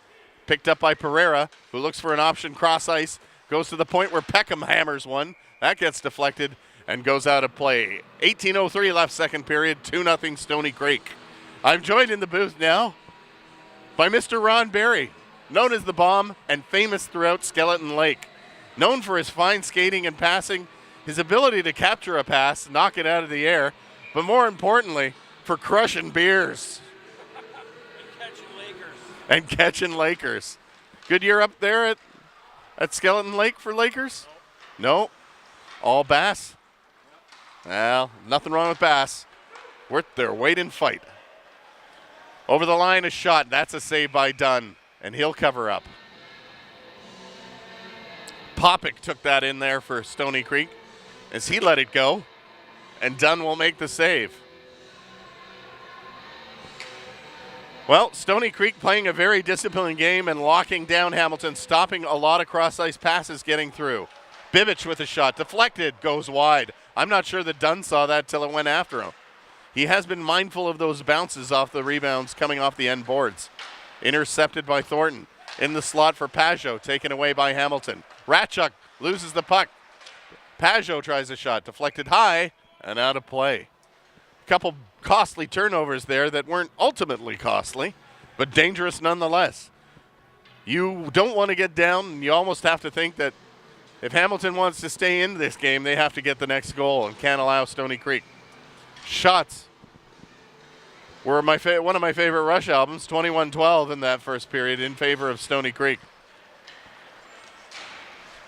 S1: Picked up by Pereira, who looks for an option cross ice. Goes to the point where Peckham hammers one. That gets deflected and goes out of play. 18:03 left second period. 2-0 Stoney Creek. I'm joined in the booth now by Mr. Ron Berry, known as the Bomb and famous throughout Skeleton Lake. Known for his fine skating and passing, his ability to capture a pass, knock it out of the air, but more importantly, for crushing beers. And catching Lakers. Good year up there at Skeleton Lake for Lakers? No. All Bass? Well, nothing wrong with Bass. Worth their weight in fight. Over the line, a shot. That's a save by Dunn, and he'll cover up. Popick took that in there for Stoney Creek as he let it go, and Dunn will make the save. Well, Stoney Creek playing a very disciplined game and locking down Hamilton, stopping a lot of cross-ice passes getting through. Bibic with a shot, deflected, goes wide. I'm not sure that Dunn saw that till it went after him. He has been mindful of those bounces off the rebounds coming off the end boards. Intercepted by Thornton. In the slot for Pajot, taken away by Hamilton. Ratchuk loses the puck. Pajot tries a shot, deflected high and out of play. Couple costly turnovers there that weren't ultimately costly, but dangerous nonetheless. You don't want to get down, and you almost have to think that if Hamilton wants to stay in this game, they have to get the next goal and can't allow Stoney Creek. Shots were one of my favorite Rush albums, 21-12 in that first period in favor of Stoney Creek.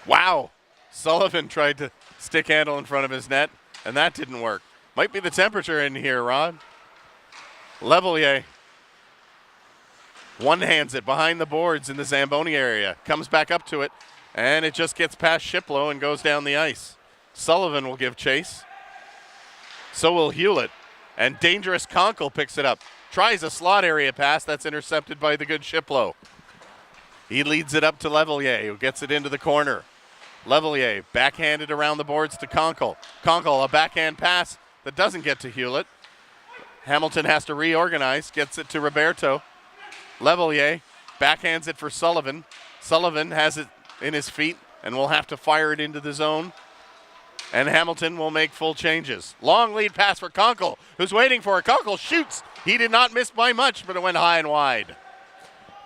S1: Wow. Sullivan tried to stick handle in front of his net, and that didn't work. Might be the temperature in here, Rod. Levelier one-hands it behind the boards in the Zamboni area. Comes back up to it, and it just gets past Shiplow and goes down the ice. Sullivan will give chase. So will Hewlett. And dangerous Conkle picks it up. Tries a slot area pass. That's intercepted by the good Shiplow. He leads it up to Levelier, who gets it into the corner. Levelier backhanded around the boards to Conkle. Conkle, a backhand pass that doesn't get to Hewlett. Hamilton has to reorganize, gets it to Roberto. Levelier backhands it for Sullivan. Sullivan has it in his feet and will have to fire it into the zone. And Hamilton will make full changes. Long lead pass for Conkle, who's waiting for it. Conkle shoots. He did not miss by much, but it went high and wide.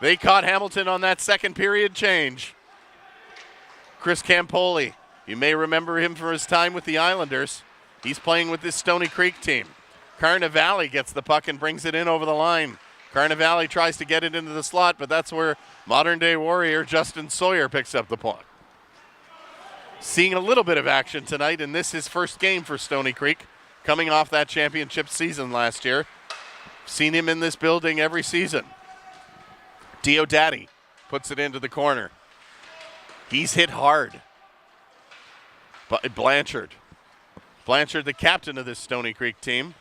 S1: They caught Hamilton on that second period change. Chris Campoli, you may remember him for his time with the Islanders. He's playing with this Stoney Creek team. Carnivale gets the puck and brings it in over the line. Carnivale tries to get it into the slot, but that's where modern-day warrior Justin Sawyer picks up the puck. Seeing a little bit of action tonight, and this is first game for Stoney Creek, coming off that championship season last year. Seen him in this building every season. Diodati puts it into the corner. He's hit hard. But Blanchard, the captain of this Stoney Creek team.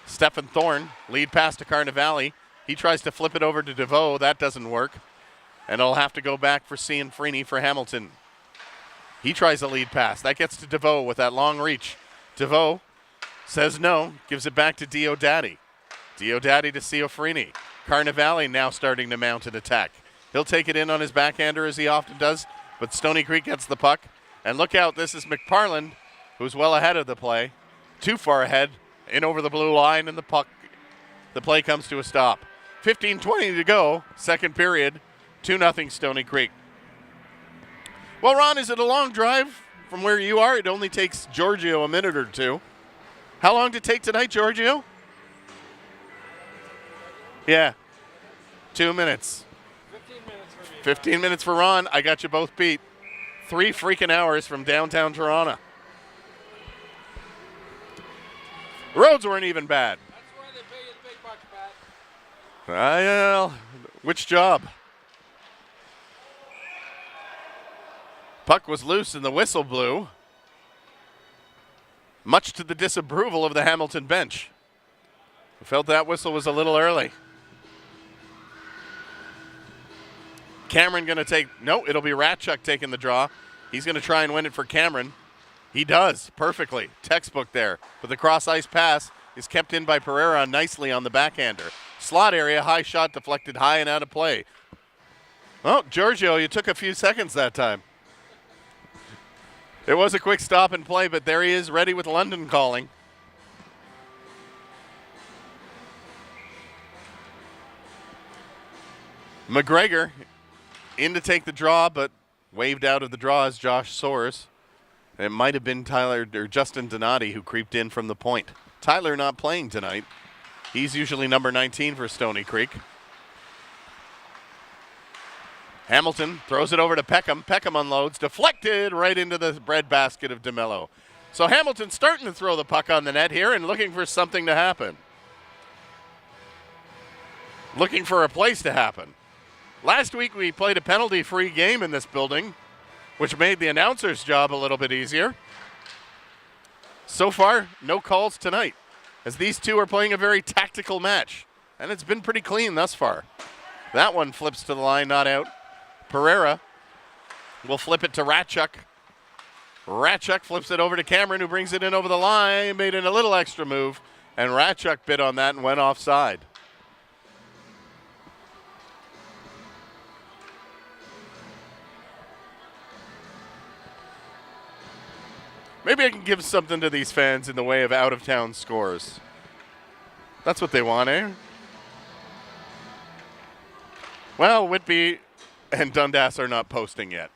S1: Stephen Thorne, lead pass to Carnivale. He tries to flip it over to DeVoe. That doesn't work. And it'll have to go back for Cian Freeney for Hamilton. He tries a lead pass. That gets to DeVoe with that long reach. DeVoe says no, gives it back to Diodati. Diodati to Ciofrini. Carnivale now starting to mount an attack. He'll take it in on his backhander as he often does, but Stoney Creek gets the puck. And look out, this is McParland, who's well ahead of the play. Too far ahead, in over the blue line, and the play comes to a stop. 15:20 to go, second period, 2-0 Stoney Creek. Well, Ron, is it a long drive from where you are? It only takes Giorgio a minute or two. How long did it take tonight, Giorgio? Yeah, 2 minutes.
S2: 15 minutes for me.
S1: 15 minutes for Ron. I got you both beat. 3 freaking hours from downtown Toronto. The roads weren't even bad.
S2: That's why they pay you the big bucks, Pat.
S1: Well, which job? Puck was loose and the whistle blew, much to the disapproval of the Hamilton bench. I felt that whistle was a little early. Cameron going to take, no, it'll be Ratchuk taking the draw. He's going to try and win it for Cameron. He does, perfectly. Textbook there. But the cross-ice pass is kept in by Pereira nicely on the backhander. Slot area, high shot deflected high and out of play. Oh, Giorgio, you took a few seconds that time. It was a quick stop and play, but there he is, ready with London calling. McGregor in to take the draw, but waved out of the draw as Josh Soares. It might have been Tyler or Justin Donati who creeped in from the point. Tyler not playing tonight. He's usually number 19 for Stoney Creek. Hamilton throws it over to Peckham. Peckham unloads, deflected right into the breadbasket of DeMello. So Hamilton's starting to throw the puck on the net here and looking for something to happen. Looking for a place to happen. Last week we played a penalty-free game in this building, which made the announcer's job a little bit easier. So far, no calls tonight, as these two are playing a very tactical match, and it's been pretty clean thus far. That one flips to the line, not out. Pereira will flip it to Ratchuk. Ratchuk flips it over to Cameron, who brings it in over the line, made it a little extra move, and Ratchuk bit on that and went offside. Maybe I can give something to these fans in the way of out-of-town scores. That's what they want, eh? Well, Whitby and Dundas are not posting yet,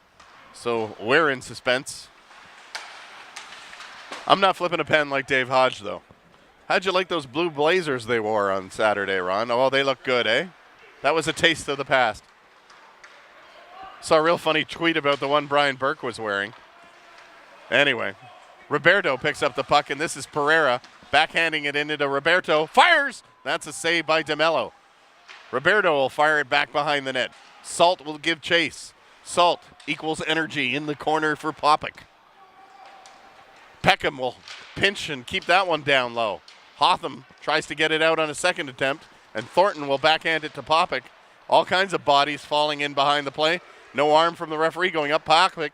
S1: so we're in suspense. I'm not flipping a pen like Dave Hodge, though. How'd you like those blue blazers they wore on Saturday, Ron? Oh, they look good, eh? That was a taste of the past. Saw a real funny tweet about the one Brian Burke was wearing. Anyway, Roberto picks up the puck, and this is Pereira backhanding it into Roberto. Fires! That's a save by DeMello. Roberto will fire it back behind the net. Salt will give chase. Salt equals energy in the corner for Popik. Peckham will pinch and keep that one down low. Hotham tries to get it out on a second attempt, and Thornton will backhand it to Popik. All kinds of bodies falling in behind the play. No arm from the referee going up. Popik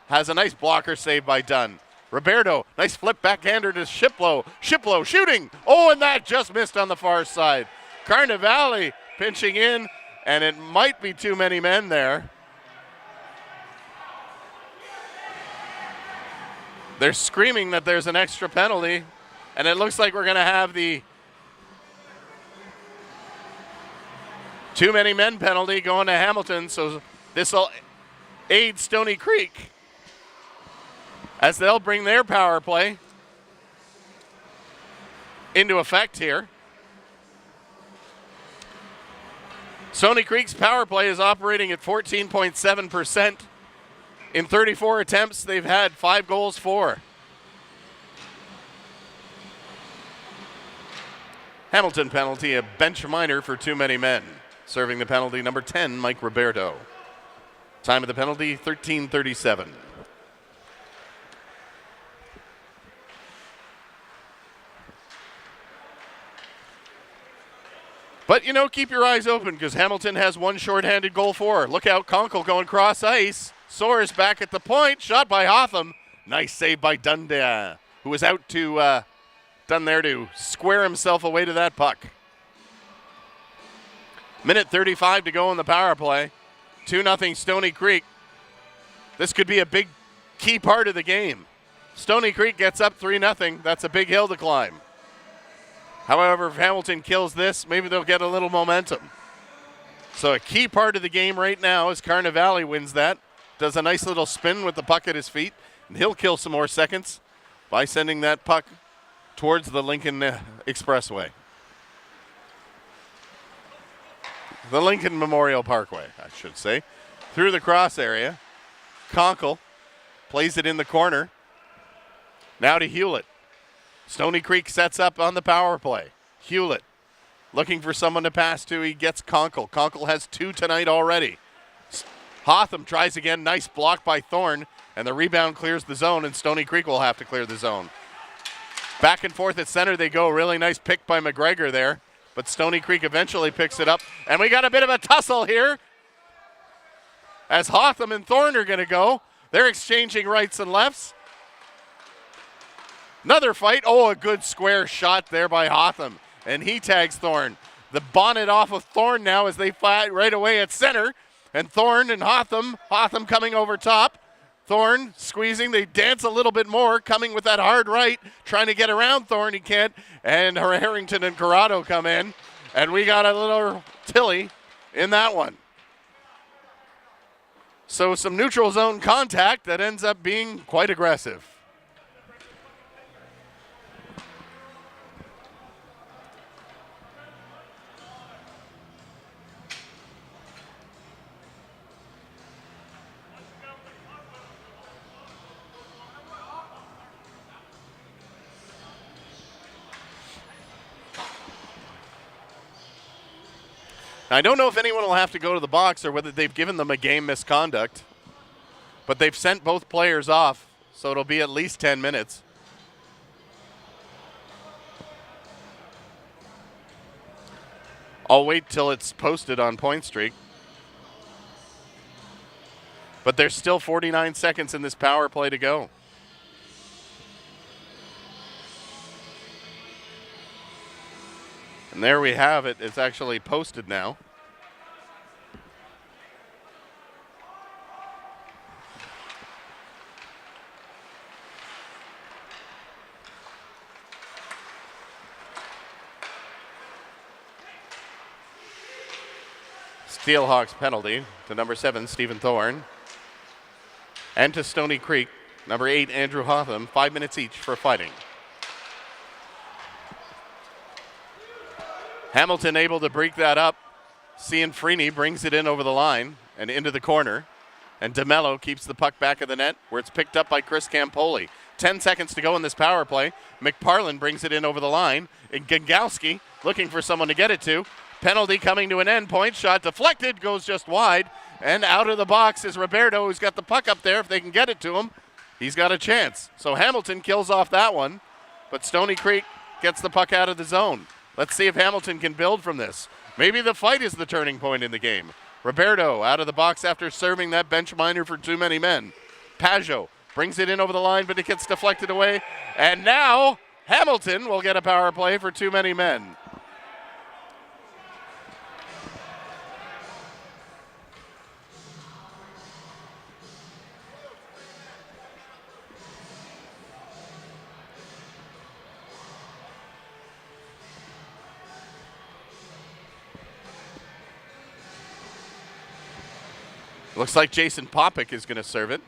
S1: has a nice blocker save by Dunn. Roberto, nice flip backhander to Shiplow. Shiplow shooting. Oh, and that just missed on the far side. Carnivale pinching in, and it might be too many men there. They're screaming that there's an extra penalty, and it looks like we're going to have the too many men penalty going to Hamilton, so this will aid Stoney Creek as they'll bring their power play into effect here. Stoney Creek's power play is operating at 14.7%. In 34 attempts, they've had 5 goals for. Hamilton penalty, a bench minor for too many men. Serving the penalty, number 10, Mike Roberto. Time of the penalty, 13:37. But, keep your eyes open because Hamilton has one shorthanded goal for. Look out, Conkle going cross ice. Soares back at the point. Shot by Hotham. Nice save by Dundas, who was out to done there to square himself away to that puck. Minute 35 to go in the power play. 2-0 Stoney Creek. This could be a big key part of the game. Stoney Creek gets up 3-0. That's a big hill to climb. However, if Hamilton kills this, maybe they'll get a little momentum. So a key part of the game right now is Carnivale wins that. Does a nice little spin with the puck at his feet. And he'll kill some more seconds by sending that puck towards the Lincoln Expressway. The Lincoln Memorial Parkway, I should say. Through the cross area. Conkle plays it in the corner. Now to Hewlett. Stoney Creek sets up on the power play. Hewlett looking for someone to pass to. He gets Conkle. Conkle has 2 tonight already. Hotham tries again. Nice block by Thorne. And the rebound clears the zone, and Stoney Creek will have to clear the zone. Back and forth at center they go. Really nice pick by McGregor there. But Stoney Creek eventually picks it up. And we got a bit of a tussle here as Hotham and Thorne are going to go. They're exchanging rights and lefts. Another fight. Oh, a good square shot there by Hotham. And he tags Thorne. The bonnet off of Thorne now as they fight right away at center. And Thorne and Hotham coming over top. Thorne squeezing. They dance a little bit more, coming with that hard right, trying to get around Thorne. He can't. And Harrington and Corrado come in. And we got a little Tilly in that one. So some neutral zone contact that ends up being quite aggressive. Now, I don't know if anyone will have to go to the box or whether they've given them a game misconduct, but they've sent both players off, so it'll be at least 10 minutes. I'll wait till it's posted on Point Streak. But there's still 49 seconds in this power play to go. And there we have it. It's actually posted now. Steelhawks penalty to number 7, Stephen Thorne. And to Stoney Creek, number 8, Andrew Hotham. 5 minutes each for fighting. Hamilton able to break that up. Cianfrini brings it in over the line and into the corner. And DeMello keeps the puck back of the net where it's picked up by Chris Campoli. 10 seconds to go in this power play. McParlin brings it in over the line. And Gangowski looking for someone to get it to. Penalty coming to an end. Point shot deflected, goes just wide. And out of the box is Roberto, who's got the puck up there. If they can get it to him, he's got a chance. So Hamilton kills off that one. But Stoney Creek gets the puck out of the zone. Let's see if Hamilton can build from this. Maybe the fight is the turning point in the game. Roberto out of the box after serving that bench minor for too many men. Pajot brings it in over the line, but it gets deflected away. And now Hamilton will get a power play for too many men. Looks like Jason Popick is going to serve it.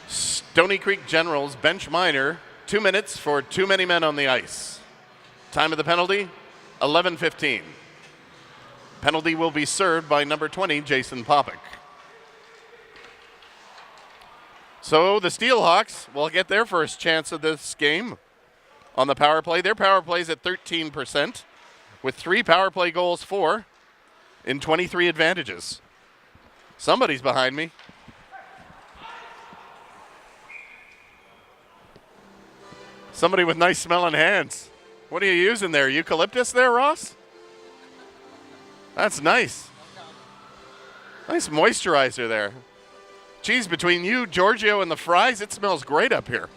S1: Stoney Creek Generals bench minor, 2 minutes for too many men on the ice. Time of the penalty, 11:15. Penalty will be served by number 20, Jason Popick. So the Steelhawks will get their first chance of this game on the power play. Their power play is at 13%. With 3 power play goals for in 23 advantages. Somebody's behind me. Somebody with nice smelling hands. What are you using there? Eucalyptus there, Ross? That's nice. Nice moisturizer there. Geez, between you, Giorgio, and the fries, it smells great up here.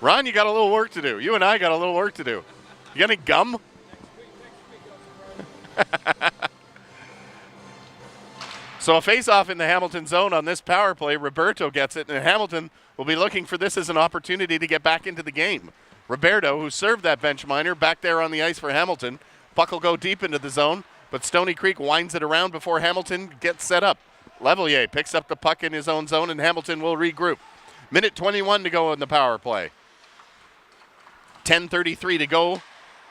S1: Ron, you got a little work to do. You and I got a little work to do. You got any gum? So a face-off in the Hamilton zone on this power play. Roberto gets it, and Hamilton will be looking for this as an opportunity to get back into the game. Roberto, who served that bench minor, back there on the ice for Hamilton. Puck will go deep into the zone, but Stoney Creek winds it around before Hamilton gets set up. Levelier picks up the puck in his own zone, and Hamilton will regroup. Minute 21 to go in the power play. 10:33 to go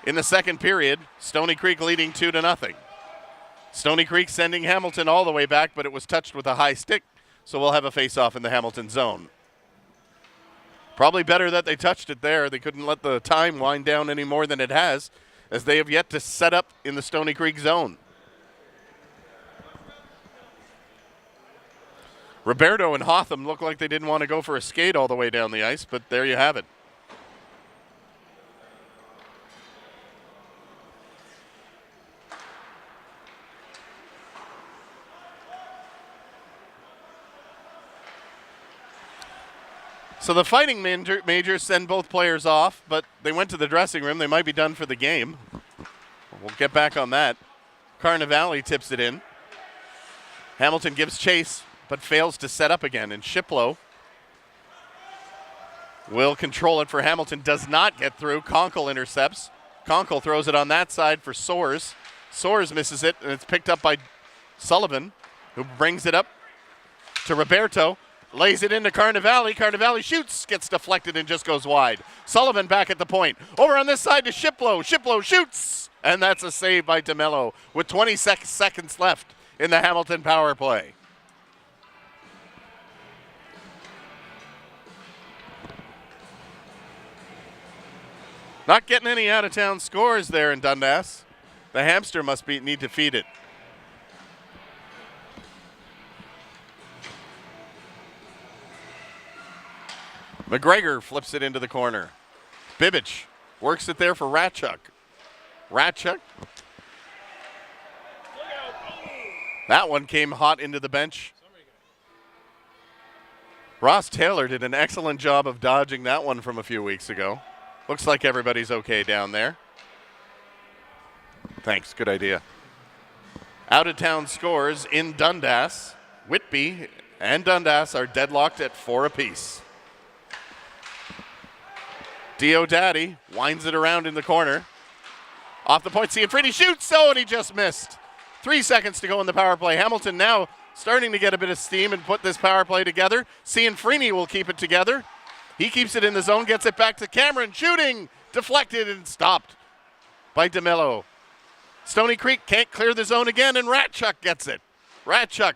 S1: in the second period. Stoney Creek leading 2-0. Stoney Creek sending Hamilton all the way back, but it was touched with a high stick, so we'll have a face-off in the Hamilton zone. Probably better that they touched it there. They couldn't let the time wind down any more than it has, as they have yet to set up in the Stoney Creek zone. Roberto and Hotham look like they didn't want to go for a skate all the way down the ice, but there you have it. So the fighting majors send both players off, but they went to the dressing room. They might be done for the game. We'll get back on that. Carnivale tips it in. Hamilton gives chase, but fails to set up again. And Shiplow will control it for Hamilton. Does not get through. Conkle intercepts. Conkle throws it on that side for Soares. Soares misses it, and it's picked up by Sullivan, who brings it up to Roberto. Lays it into Carnivale. Carnivale shoots, gets deflected, and just goes wide. Sullivan back at the point. Over on this side to Shiplow. Shiplow shoots, and that's a save by DeMello with 26 seconds left in the Hamilton power play. Not getting any out-of-town scores there in Dundas. The hamster must need to feed it. McGregor flips it into the corner. Bibic works it there for Ratchuk. Ratchuk. That one came hot into the bench. Ross Taylor did an excellent job of dodging that one from a few weeks ago. Looks like everybody's okay down there. Thanks, good idea. Out-of-town scores in Dundas. Whitby and Dundas are deadlocked at 4 apiece. Diodati winds it around in the corner. Off the point, Cianfrini shoots, and he just missed. 3 seconds to go in the power play. Hamilton now starting to get a bit of steam and put this power play together. Cianfrini will keep it together. He keeps it in the zone, gets it back to Cameron, shooting, deflected and stopped by DeMello. Stoney Creek can't clear the zone again, and Ratchuk gets it. Ratchuk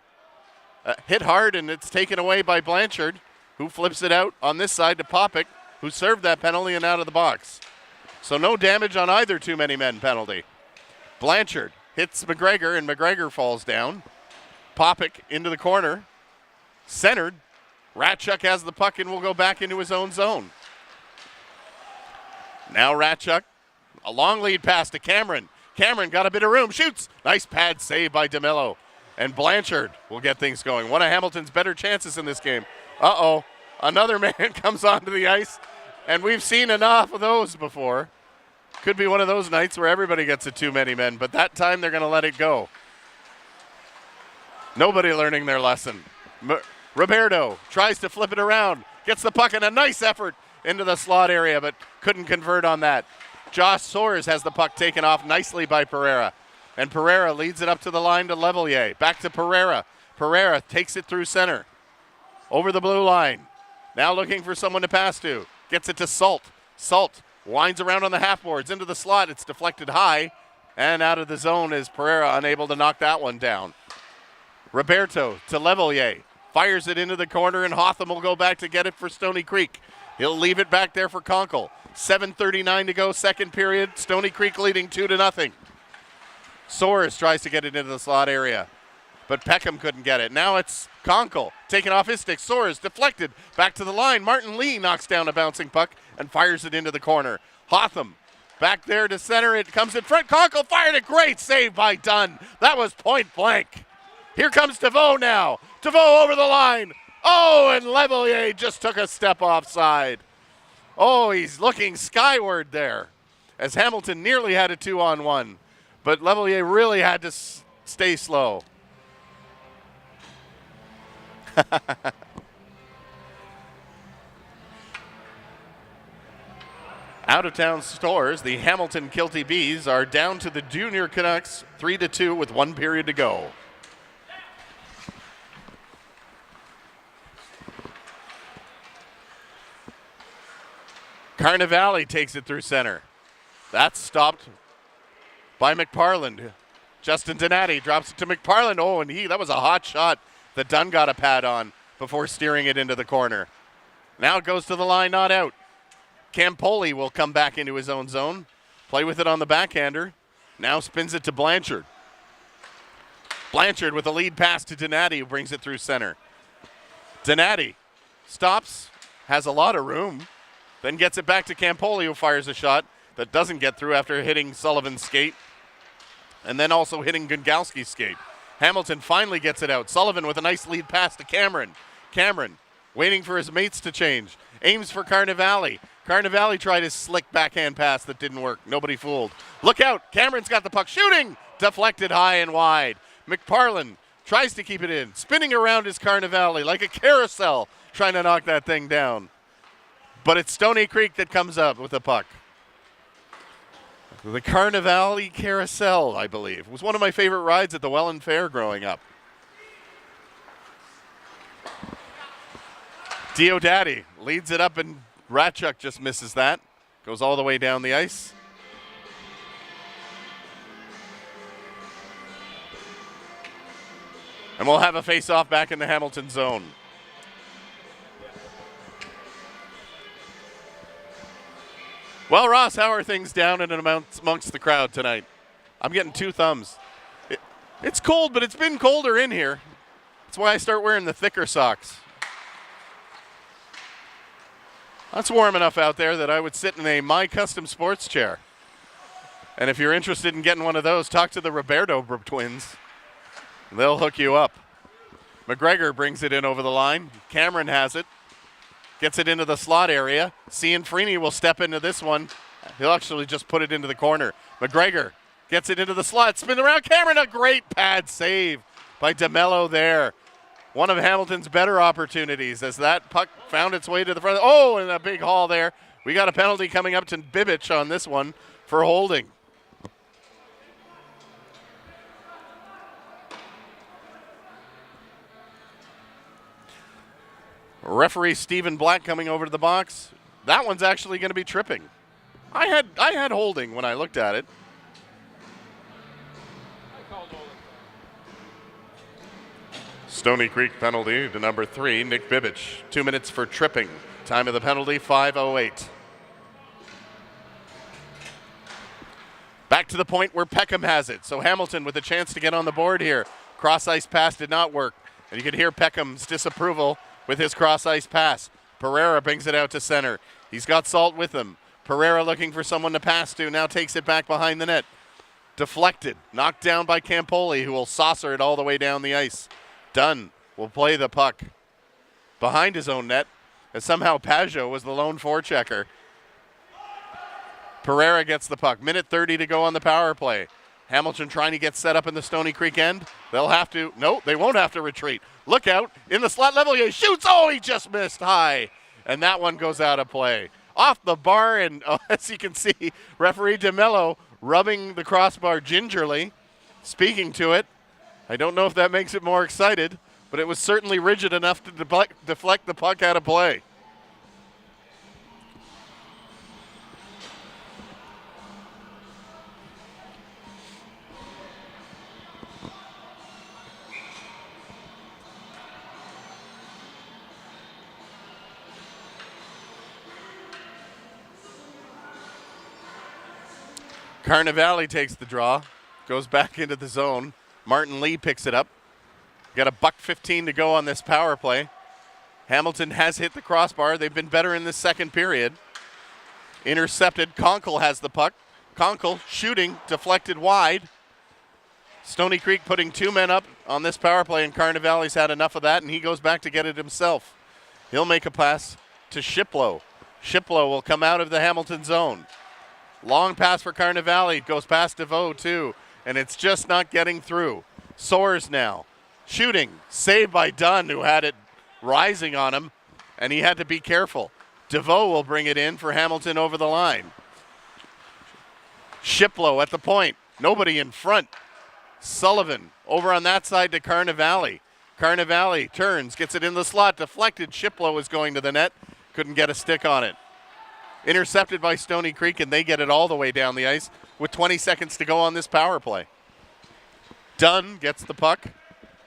S1: hit hard, and it's taken away by Blanchard, who flips it out on this side to Popick, who served that penalty and out of the box. So no damage on either too many men penalty. Blanchard hits McGregor, and McGregor falls down. Popick into the corner. Centered. Ratchuk has the puck and will go back into his own zone. Now Ratchuk. A long lead pass to Cameron. Cameron got a bit of room. Shoots. Nice pad save by DeMello. And Blanchard will get things going. One of Hamilton's better chances in this game. Uh-oh. Another man comes onto the ice. And we've seen enough of those before. Could be one of those nights where everybody gets it too many men, but that time they're going to let it go. Nobody learning their lesson. Roberto tries to flip it around, gets the puck in a nice effort into the slot area, but couldn't convert on that. Josh Soares has the puck taken off nicely by Pereira, and Pereira leads it up to the line to Levelier. Back to Pereira. Pereira takes it through center. Over the blue line. Now looking for someone to pass to. Gets it to Salt. Salt winds around on the half boards into the slot. It's deflected high and out of the zone as Pereira unable to knock that one down. Roberto to Levelier. Fires it into the corner, and Hotham will go back to get it for Stoney Creek. He'll leave it back there for Conkle. 7:39 to go, second period. Stoney Creek leading 2-0. Soares tries to get it into the slot area, but Peckham couldn't get it. Now it's Conkle taking off his stick. Soares deflected back to the line. Martin Lee knocks down a bouncing puck and fires it into the corner. Hotham back there to center. It comes in front. Conkle fired a great save by Dunn. That was point blank. Here comes DeVoe now. DeVoe over the line. Oh, and Levelier just took a step offside. Oh, he's looking skyward there as Hamilton nearly had a 2-on-1. But Levelier really had to stay slow. Out-of-town stores, the Hamilton Kilty Bees are down to the Junior Canucks 3-2 with 1 period to go. Carnivale takes it through center. That's stopped by McParland. Justin Donati drops it to McParland. Oh, and that was a hot shot that Dunn got a pad on before steering it into the corner. Now it goes to the line, not out. Campoli will come back into his own zone. Play with it on the backhander. Now spins it to Blanchard. Blanchard with a lead pass to Donati, who brings it through center. Donati stops, has a lot of room, then gets it back to Campoli, who fires a shot that doesn't get through after hitting Sullivan's skate, and then also hitting Gungalski's skate. Hamilton finally gets it out. Sullivan with a nice lead pass to Cameron. Cameron waiting for his mates to change. Aims for Carnivale. Carnivale tried his slick backhand pass that didn't work. Nobody fooled. Look out. Cameron's got the puck. Shooting. Deflected high and wide. McParland tries to keep it in. Spinning around his Carnivale like a carousel, trying to knock that thing down. But it's Stoney Creek that comes up with the puck. The Carnivale Carousel, I believe, was one of my favorite rides at the Welland Fair growing up. Diodati leads it up, and Ratchuk just misses that. Goes all the way down the ice. And we'll have a face-off back in the Hamilton zone. Well, Ross, how are things down and amongst the crowd tonight? I'm getting 2 thumbs. It's cold, but it's been colder in here. That's why I start wearing the thicker socks. It's warm enough out there that I would sit in a My Custom Sports chair. And if you're interested in getting one of those, talk to the Roberto twins. They'll hook you up. McGregor brings it in over the line. Cameron has it. Gets it into the slot area. Cianfrini will step into this one. He'll actually just put it into the corner. McGregor gets it into the slot. Spin around. Cameron, a great pad save by DeMello there. One of Hamilton's better opportunities as that puck found its way to the front. Oh, and a big haul there. We got a penalty coming up to Bibic on this one for holding. Referee Stephen Black coming over to the box. That one's actually going to be tripping. I had holding when I looked at it. Stoney Creek penalty to number 3, Nick Bibic. 2 minutes for tripping. Time of the penalty, 5:08. Back to the point where Peckham has it. So Hamilton with a chance to get on the board here. Cross-ice pass did not work. And you can hear Peckham's disapproval with his cross-ice pass. Pereira brings it out to center. He's got Salt with him. Pereira looking for someone to pass to. Now takes it back behind the net. Deflected. Knocked down by Campoli, who will saucer it all the way down the ice. Dunn will play the puck behind his own net, as somehow Pajot was the lone forechecker. Pereira gets the puck. Minute 30 to go on the power play. Hamilton trying to get set up in the Stoney Creek end. They'll have to. No, they won't have to retreat. Look out. In the slot level, he shoots. Oh, he just missed high. And that one goes out of play. Off the bar, and as you can see, referee DeMello rubbing the crossbar gingerly, speaking to it. I don't know if that makes it more excited, but it was certainly rigid enough to deflect the puck out of play. Carnivale takes the draw, goes back into the zone. Martin Lee picks it up. Got a $1:15 to go on this power play. Hamilton has hit the crossbar. They've been better in this second period. Intercepted. Conkle has the puck. Conkle shooting, deflected wide. Stoney Creek putting 2 men up on this power play, and Carnivale's had enough of that, and he goes back to get it himself. He'll make a pass to Shiplow. Shiplow will come out of the Hamilton zone. Long pass for Carnivale. Goes past DeVoe, too, and it's just not getting through. Soares now. Shooting. Saved by Dunn, who had it rising on him, and he had to be careful. DeVoe will bring it in for Hamilton over the line. Shiplow at the point. Nobody in front. Sullivan over on that side to Carnivale. Carnivale turns, gets it in the slot, deflected. Shiplow is going to the net. Couldn't get a stick on it. Intercepted by Stoney Creek, and they get it all the way down the ice with 20 seconds to go on this power play. Dunn gets the puck,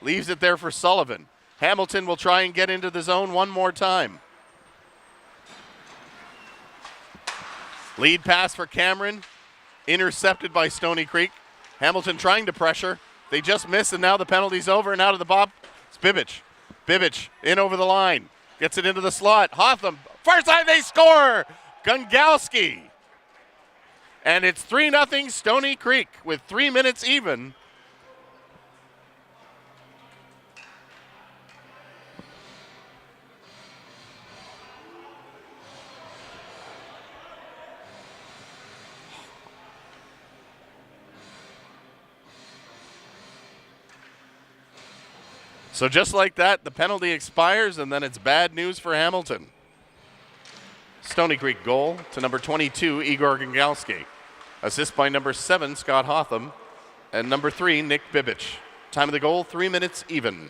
S1: leaves it there for Sullivan. Hamilton will try and get into the zone one more time. Lead pass for Cameron, intercepted by Stoney Creek. Hamilton trying to pressure. They just miss, and now the penalty's over, and out of the bob, it's Bibic. Bibic in over the line. Gets it into the slot. Hotham, first time they score! Gungalski. And it's 3-0 Stoney Creek with 3 minutes even. So just like that, the penalty expires, and then it's bad news for Hamilton. Stoney Creek goal to number 22, Igor Gungalski. Assist by number 7, Scott Hotham, and number 3, Nick Bibic. Time of the goal, 3 minutes even.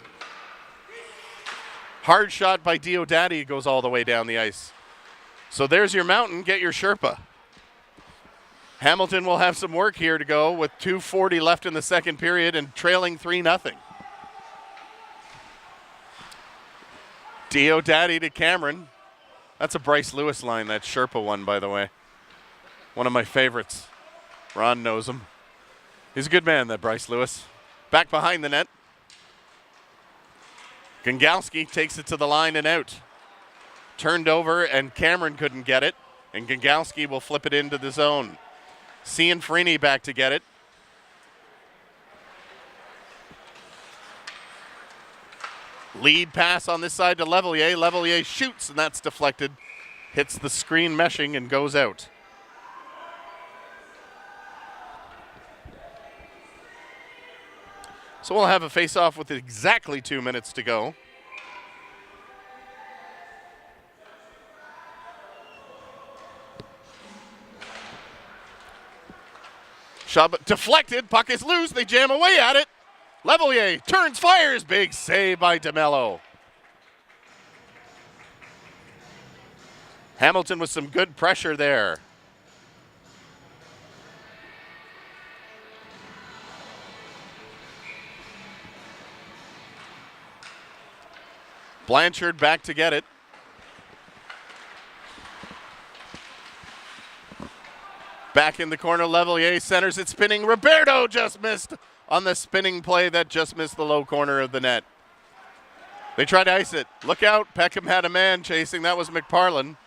S1: Hard shot by Diodati goes all the way down the ice. So there's your mountain, get your Sherpa. Hamilton will have some work here to go with 2:40 left in the second period and trailing 3-0. Diodati to Cameron. That's a Bryce Lewis line, that Sherpa one, by the way. One of my favorites. Ron knows him. He's a good man, that Bryce Lewis. Back behind the net. Gungalski takes it to the line and out. Turned over, and Cameron couldn't get it, and Gungalski will flip it into the zone. Cianfrini back to get it. Lead pass on this side to Levelier. Levelier shoots, and that's deflected. Hits the screen meshing and goes out. So we'll have a face-off with exactly 2 minutes to go. Shot deflected. Puck is loose. They jam away at it. Levelier turns, fires. Big save by DeMello. Hamilton with some good pressure there. Blanchard back to get it. Back in the corner, Levelier centers it, spinning. Roberto just missed on the spinning play that just missed the low corner of the net. They tried to ice it. Look out, Peckham had a man chasing. That was McParlin.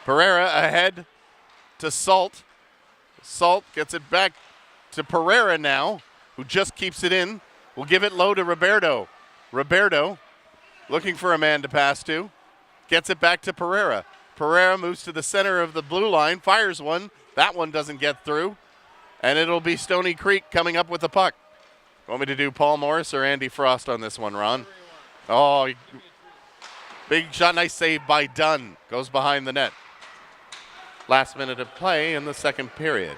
S1: Pereira ahead to Salt. Salt gets it back to Pereira now, who just keeps it in. Will give it low to Roberto. Roberto looking for a man to pass to. Gets it back to Pereira. Pereira moves to the center of the blue line, fires one. That one doesn't get through. And it'll be Stoney Creek coming up with the puck. Want me to do Paul Morris or Andy Frost on this one, Ron? Oh, big shot, nice save by Dunn. Goes behind the net. Last minute of play in the second period.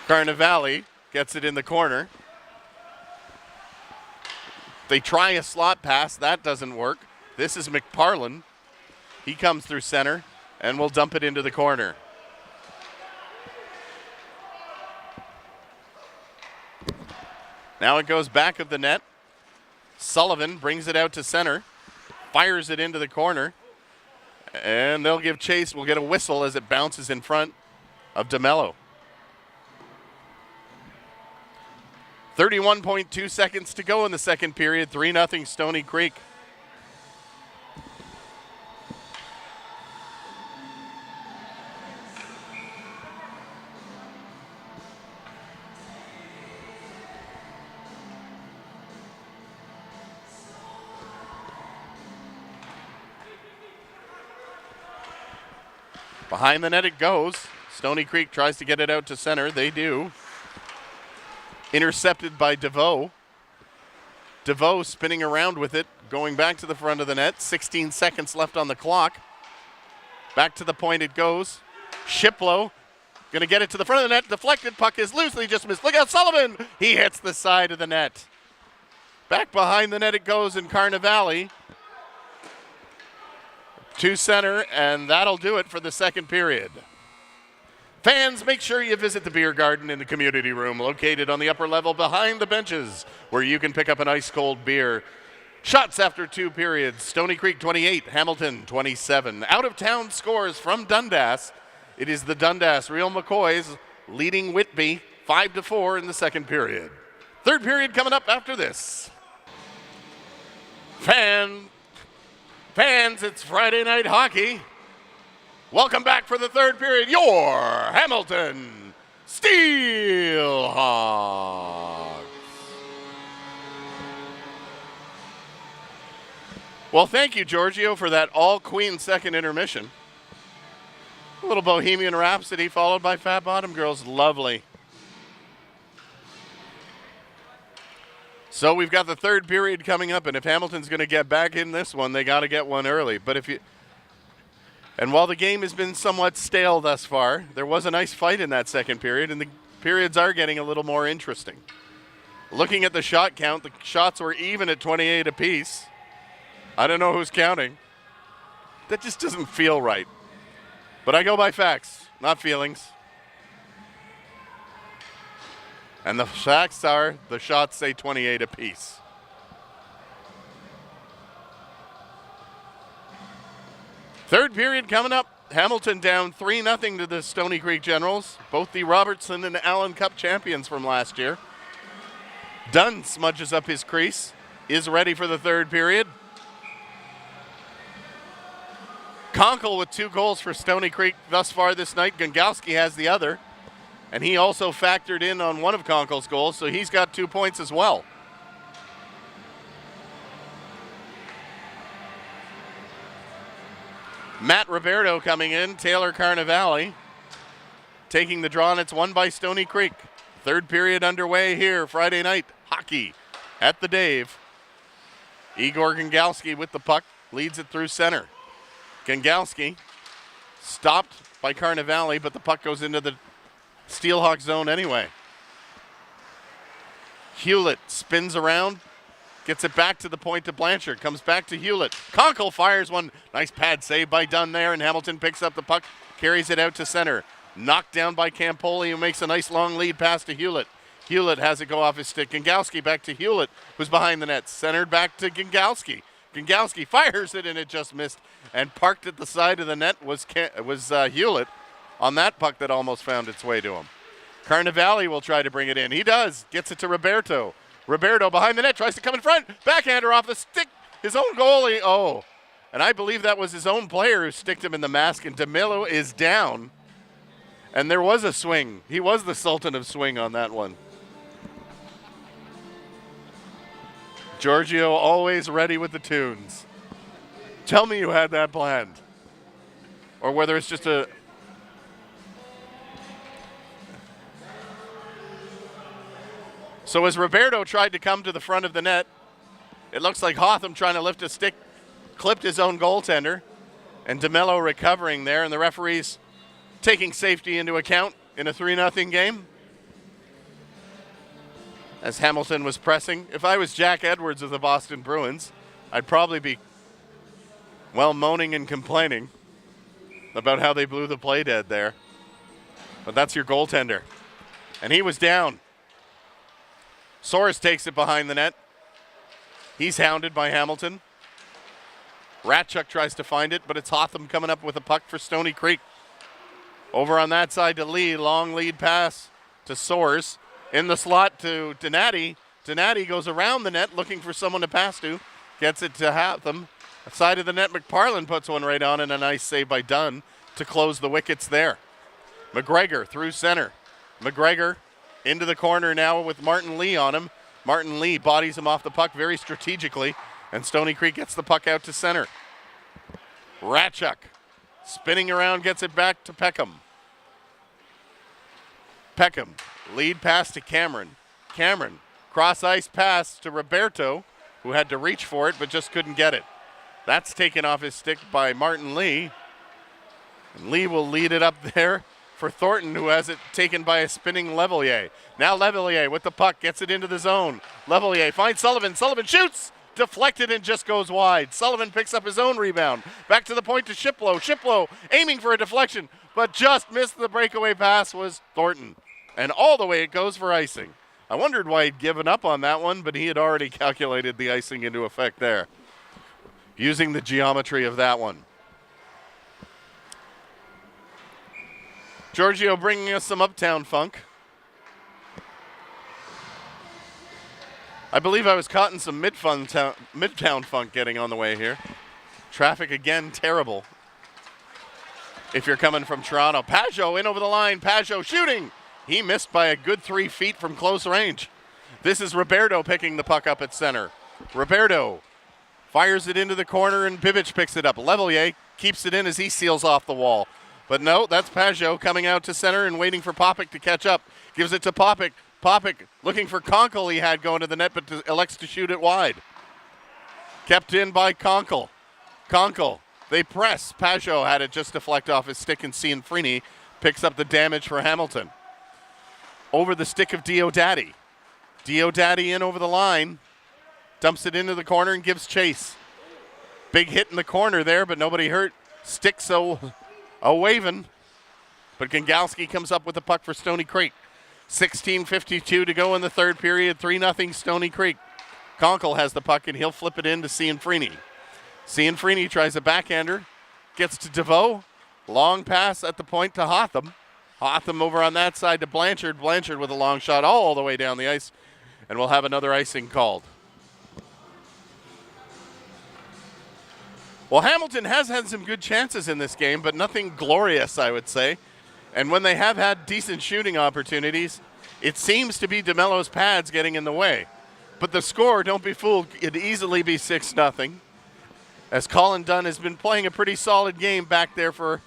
S1: Carnivale gets it in the corner. They try a slot pass. That doesn't work. This is McParlin. He comes through center and will dump it into the corner. Now it goes back of the net. Sullivan brings it out to center, fires it into the corner, and they'll give chase. We'll get a whistle as it bounces in front of DeMello. 31.2 seconds to go in the second period. 3-0 Stoney Creek. Behind the net it goes. Stoney Creek tries to get it out to center. They do. Intercepted by DeVoe. DeVoe spinning around with it, going back to the front of the net. 16 seconds left on the clock. Back to the point it goes. Shiplow going to get it to the front of the net. Deflected. Puck is loosely just missed. Look out, Sullivan. He hits the side of the net. Back behind the net it goes in Carnivale. To center, and that'll do it for the second period. Fans, make sure you visit the beer garden in the community room located on the upper level behind the benches where you can pick up an ice-cold beer. Shots after 2 periods. Stoney Creek 28, Hamilton 27. Out-of-town scores from Dundas. It is the Dundas Real McCoys leading Whitby 5-4 in the second period. Third period coming up after this. Fans, it's Friday night hockey. Welcome back for the third period, your Hamilton Steelhawks. Well, thank you, Giorgio, for that all-Queen second intermission. A little Bohemian Rhapsody followed by Fat Bottom Girls. Lovely. So we've got the third period coming up, and if Hamilton's going to get back in this one, they got to get one early. And while the game has been somewhat stale thus far, there was a nice fight in that second period, and the periods are getting a little more interesting. Looking at the shot count, the shots were even at 28 apiece. I don't know who's counting. That just doesn't feel right. But I go by facts, not feelings. And the facts are the shots say 28 apiece. Third period coming up. Hamilton down 3-0 to the Stoney Creek Generals, both the Robertson and Allen Cup champions from last year. Dunn smudges up his crease, is ready for the third period. Conkle with 2 goals for Stoney Creek thus far this night. Gongowski has the other, and he also factored in on one of Conkle's goals, so he's got 2 points as well. Matt Roberto coming in, Taylor Carnivale taking the draw, and it's won by Stoney Creek. Third period underway here, Friday night hockey at the Dave. Igor Gongowski with the puck, leads it through center. Gongowski stopped by Carnivale, but the puck goes into the Steelhawks zone anyway. Hewlett spins around, gets it back to the point to Blanchard. Comes back to Hewlett. Conkle fires one. Nice pad save by Dunn there, and Hamilton picks up the puck, carries it out to center. Knocked down by Campoli, who makes a nice long lead pass to Hewlett. Hewlett has it go off his stick. Gongowski back to Hewlett, who's behind the net. Centered back to Gongowski. Gongowski fires it, and it just missed. And parked at the side of the net was Hewlett on that puck that almost found its way to him. Carnivale will try to bring it in. He does. Gets it to Roberto. Roberto behind the net, tries to come in front. Backhander off the stick. His own goalie. Oh, and I believe that was his own player who sticked him in the mask, and DeMillo is down. And there was a swing. He was the Sultan of swing on that one. Giorgio always ready with the tunes. Tell me you had that planned. Or whether it's just a... So as Roberto tried to come to the front of the net, it looks like Hotham trying to lift a stick, clipped his own goaltender, and DeMello recovering there, and the referees taking safety into account in a 3-0 game. As Hamilton was pressing. If I was Jack Edwards of the Boston Bruins, I'd probably be, well, moaning and complaining about how they blew the play dead there. But that's your goaltender. And he was down. Soros takes it behind the net. He's hounded by Hamilton. Ratchuk tries to find it, but it's Hotham coming up with a puck for Stoney Creek. Over on that side to Lee. Long lead pass to Soros. In the slot to Donati. Donati goes around the net looking for someone to pass to. Gets it to Hotham. Side of the net, McParlin puts one right on, and a nice save by Dunn to close the wickets there. McGregor through center. McGregor into the corner now with Martin Lee on him. Martin Lee bodies him off the puck very strategically, and Stoney Creek gets the puck out to center. Ratchuk Spinning around, gets it back to Peckham. Peckham, lead pass to Cameron. Cameron, cross ice pass to Roberto, who had to reach for it but just couldn't get it. That's taken off his stick by Martin Lee. And Lee will lead it up there for Thornton, who has it taken by a spinning Levelier. Now Levelier with the puck, gets it into the zone. Levelier finds Sullivan. Sullivan shoots! Deflected and just goes wide. Sullivan picks up his own rebound. Back to the point to Shiplow. Shiplow aiming for a deflection, but just missed the breakaway pass was Thornton. And all the way it goes for icing. I wondered why he'd given up on that one, but he had already calculated the icing into effect there, using the geometry of that one. Giorgio bringing us some Uptown funk. I believe I was caught in some Midtown funk getting on the way here. Traffic again terrible if you're coming from Toronto. Pajot in over the line. Pajot shooting. He missed by a good 3 feet from close range. This is Roberto picking the puck up at center. Roberto fires it into the corner and Bibic picks it up. Levelier keeps it in as he seals off the wall. But no, that's Pajot coming out to center and waiting for Popik to catch up. Gives it to Popik. Popik looking for Conkle he had going to the net, but elects to shoot it wide. Kept in by Conkle. Conkle, they press. Pajot had it just deflect off his stick, and Cianfrini picks up the damage for Hamilton. Over the stick of Diodati. Diodati in over the line. Dumps it into the corner and gives chase. Big hit in the corner there, but nobody hurt. Sticks a waving. But Gangalski comes up with the puck for Stoney Creek. 16:52 to go in the third period. 3-0 Stoney Creek. Conkle has the puck and he'll flip it in to Cianfrini. Cianfrini tries a backhander. Gets to DeVoe. Long pass at the point to Hotham. Hotham over on that side to Blanchard. Blanchard with a long shot all the way down the ice. And we'll have another icing called. Well, Hamilton has had some good chances in this game, but nothing glorious, I would say. And when they have had decent shooting opportunities, it seems to be DeMello's pads getting in the way. But the score, don't be fooled, it'd easily be 6-0. As Colin Dunn has been playing a pretty solid game back there for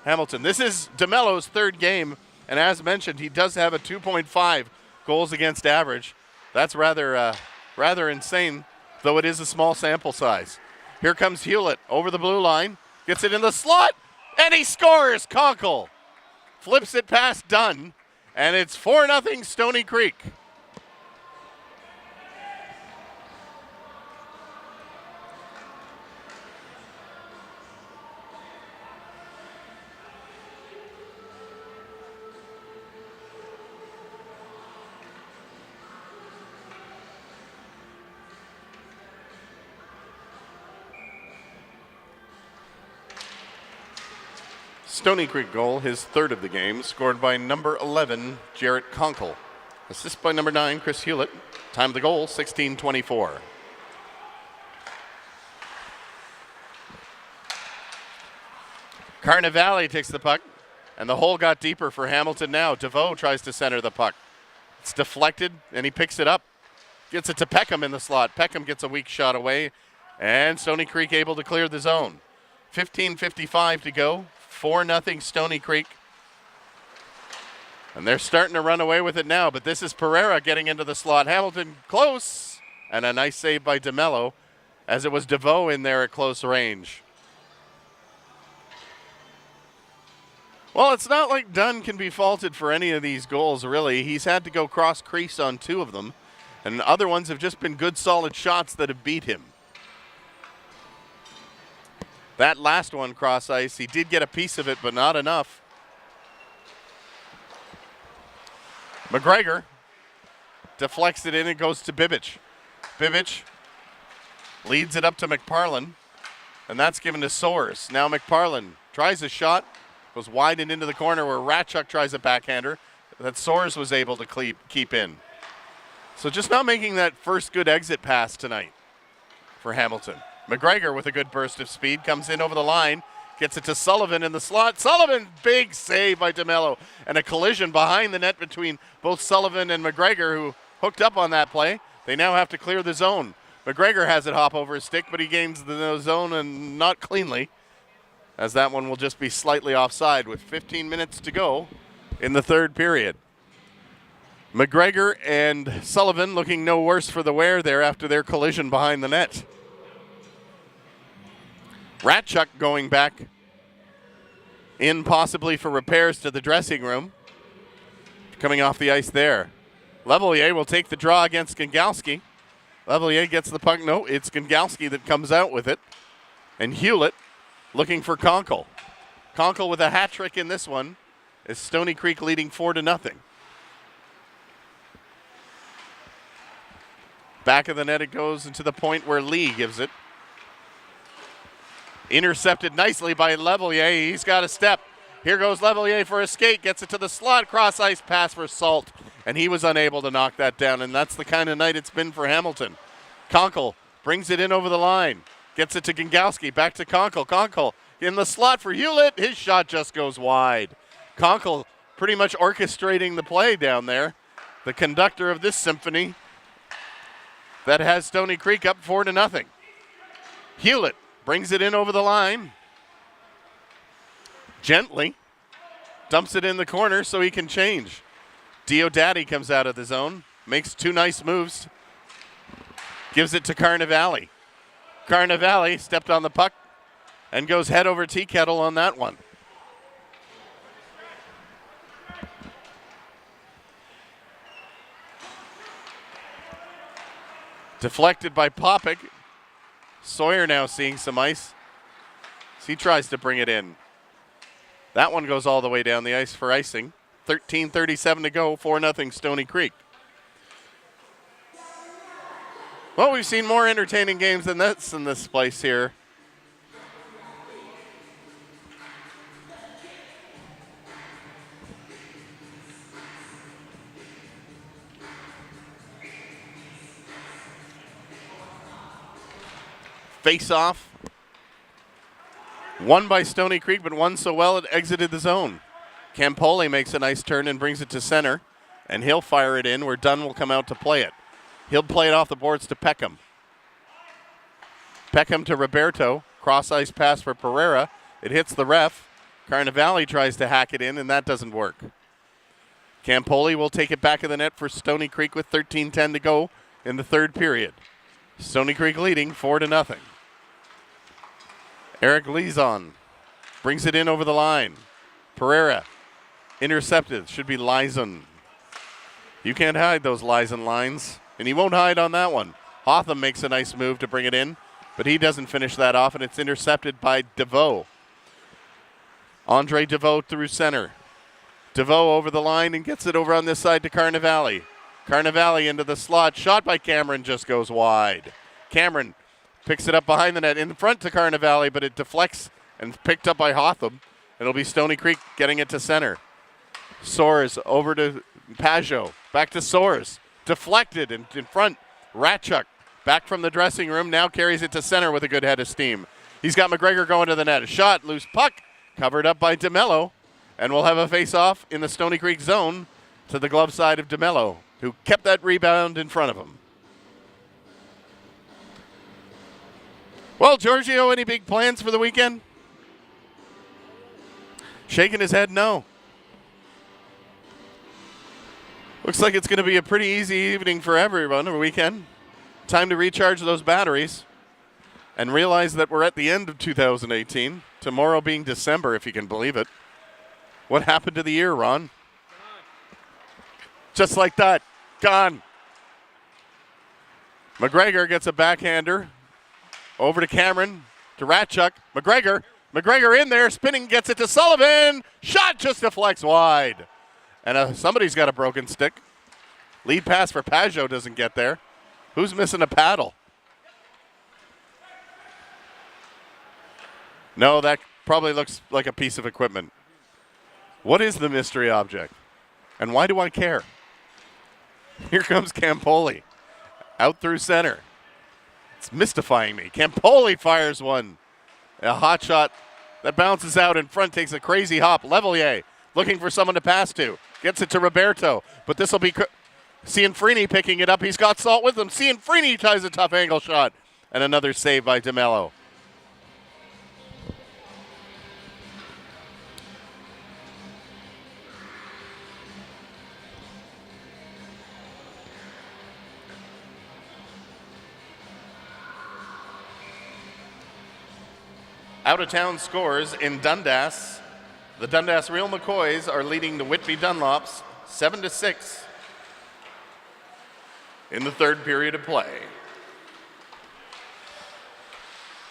S1: Hamilton. This is DeMello's third game, and as mentioned, he does have a 2.5 goals against average. That's rather insane, though it is a small sample size. Here comes Hewlett over the blue line, gets it in the slot, and he scores! Conkle flips it past Dunn, and it's 4-0 Stoney Creek. Stoney Creek goal, his third of the game, scored by number 11, Jarrett Conkle. Assist by number 9, Chris Hewlett. Time of the goal, 16:24. Carnevale takes the puck, and the hole got deeper for Hamilton now. DeVoe tries to center the puck. It's deflected, and he picks it up. Gets it to Peckham in the slot. Peckham gets a weak shot away, and Stoney Creek able to clear the zone. 15:55 to go. 4-0 Stoney Creek. And they're starting to run away with it now, but this is Pereira getting into the slot. Hamilton close, and a nice save by DeMello, as it was DeVoe in there at close range. Well, it's not like Dunn can be faulted for any of these goals, really. He's had to go cross-crease on 2 of them, and other ones have just been good, solid shots that have beat him. That last one cross ice, he did get a piece of it, but not enough. McGregor deflects it in and goes to Bibic. Bibic leads it up to McParlin, and that's given to Soares. Now McParlin tries a shot, goes wide and into the corner where Ratchuk tries a backhander that Soares was able to keep in. So just not making that first good exit pass tonight for Hamilton. McGregor with a good burst of speed comes in over the line, gets it to Sullivan in the slot. Sullivan, big save by DeMello, and a collision behind the net between both Sullivan and McGregor, who hooked up on that play. They now have to clear the zone. McGregor has it hop over his stick, but he gains the zone and not cleanly. as that one will just be slightly offside with 15 minutes to go in the third period. McGregor and Sullivan looking no worse for the wear there after their collision behind the net. Ratchuk going back in possibly for repairs to the dressing room. Coming off the ice there. Levelier will take the draw against Gangalski. Levelier gets the puck. No, it's Gangalski that comes out with it. And Hewlett looking for Conkle. Conkle with a hat trick in this one as Stoney Creek leading 4-0. Back of the net it goes into the point where Lee gives it. Intercepted nicely by Levelier. He's got a step. Here goes Levelier for a skate. Gets it to the slot. Cross ice pass for Salt. And he was unable to knock that down. And that's the kind of night it's been for Hamilton. Conkle brings it in over the line. Gets it to Gangalski. Back to Conkle. Conkle in the slot for Hewlett. His shot just goes wide. Conkle pretty much orchestrating the play down there. The conductor of this symphony that has Stoney Creek up 4-0. Hewlett brings it in over the line. Gently. Dumps it in the corner so he can change. Diodati comes out of the zone. Makes two nice moves. Gives it to Carnivale. Carnivale stepped on the puck and goes head over tea kettle on that one. Deflected by Popik. Sawyer now seeing some ice. So he tries to bring it in. That one goes all the way down the ice for icing. 13:37 to go, 4-0 Stoney Creek. Well, we've seen more entertaining games than this in this place here. Face-off. Won by Stoney Creek, but won so well it exited the zone. Campoli makes a nice turn and brings it to center, and he'll fire it in where Dunn will come out to play it. He'll play it off the boards to Peckham. Peckham to Roberto. Cross-ice pass for Pereira. It hits the ref. Carnivale tries to hack it in, and that doesn't work. Campoli will take it back of the net for Stoney Creek with 13:10 to go in the third period. Stoney Creek leading 4-0. Eric Lizon brings it in over the line. Pereira intercepted. Should be Lizon. You can't hide those Lizon lines, and he won't hide on that one. Hotham makes a nice move to bring it in, but he doesn't finish that off, and it's intercepted by DeVoe. Andre DeVoe through center. DeVoe over the line and gets it over on this side to Carnivale. Carnivale into the slot. Shot by Cameron just goes wide. Cameron picks it up behind the net in front to Carnivale, but it deflects and picked up by Hotham. It'll be Stoney Creek getting it to center. Soares over to Pajot. Back to Soares. Deflected and in front. Ratchuk back from the dressing room. Now carries it to center with a good head of steam. He's got McGregor going to the net. A shot. Loose puck. Covered up by DeMello. And we'll have a face-off in the Stoney Creek zone to the glove side of DeMello, who kept that rebound in front of him. Well, Giorgio, any big plans for the weekend? Shaking his head no. Looks like it's going to be a pretty easy evening for everyone over weekend. Time to recharge those batteries and realize that we're at the end of 2018. Tomorrow being December, if you can believe it. What happened to the year, Ron? Just like that. Gone. McGregor gets a backhander. Over to Cameron, to Ratchuk. McGregor in there, spinning, gets it to Sullivan. Shot just deflects wide. And somebody's got a broken stick. Lead pass for Pajot doesn't get there. Who's missing a paddle? No, that probably looks like a piece of equipment. What is the mystery object? And why do I care? Here comes Campoli. Out through center. It's mystifying me. Campoli fires one. A hot shot that bounces out in front, takes a crazy hop. Levelier looking for someone to pass to. Gets it to Roberto. But this will be Cianfrini picking it up. He's got Salt with him. Cianfrini ties a tough angle shot. And another save by DeMello. Out-of-town scores in Dundas. The Dundas Real McCoys are leading the Whitby Dunlops 7-6 in the third period of play.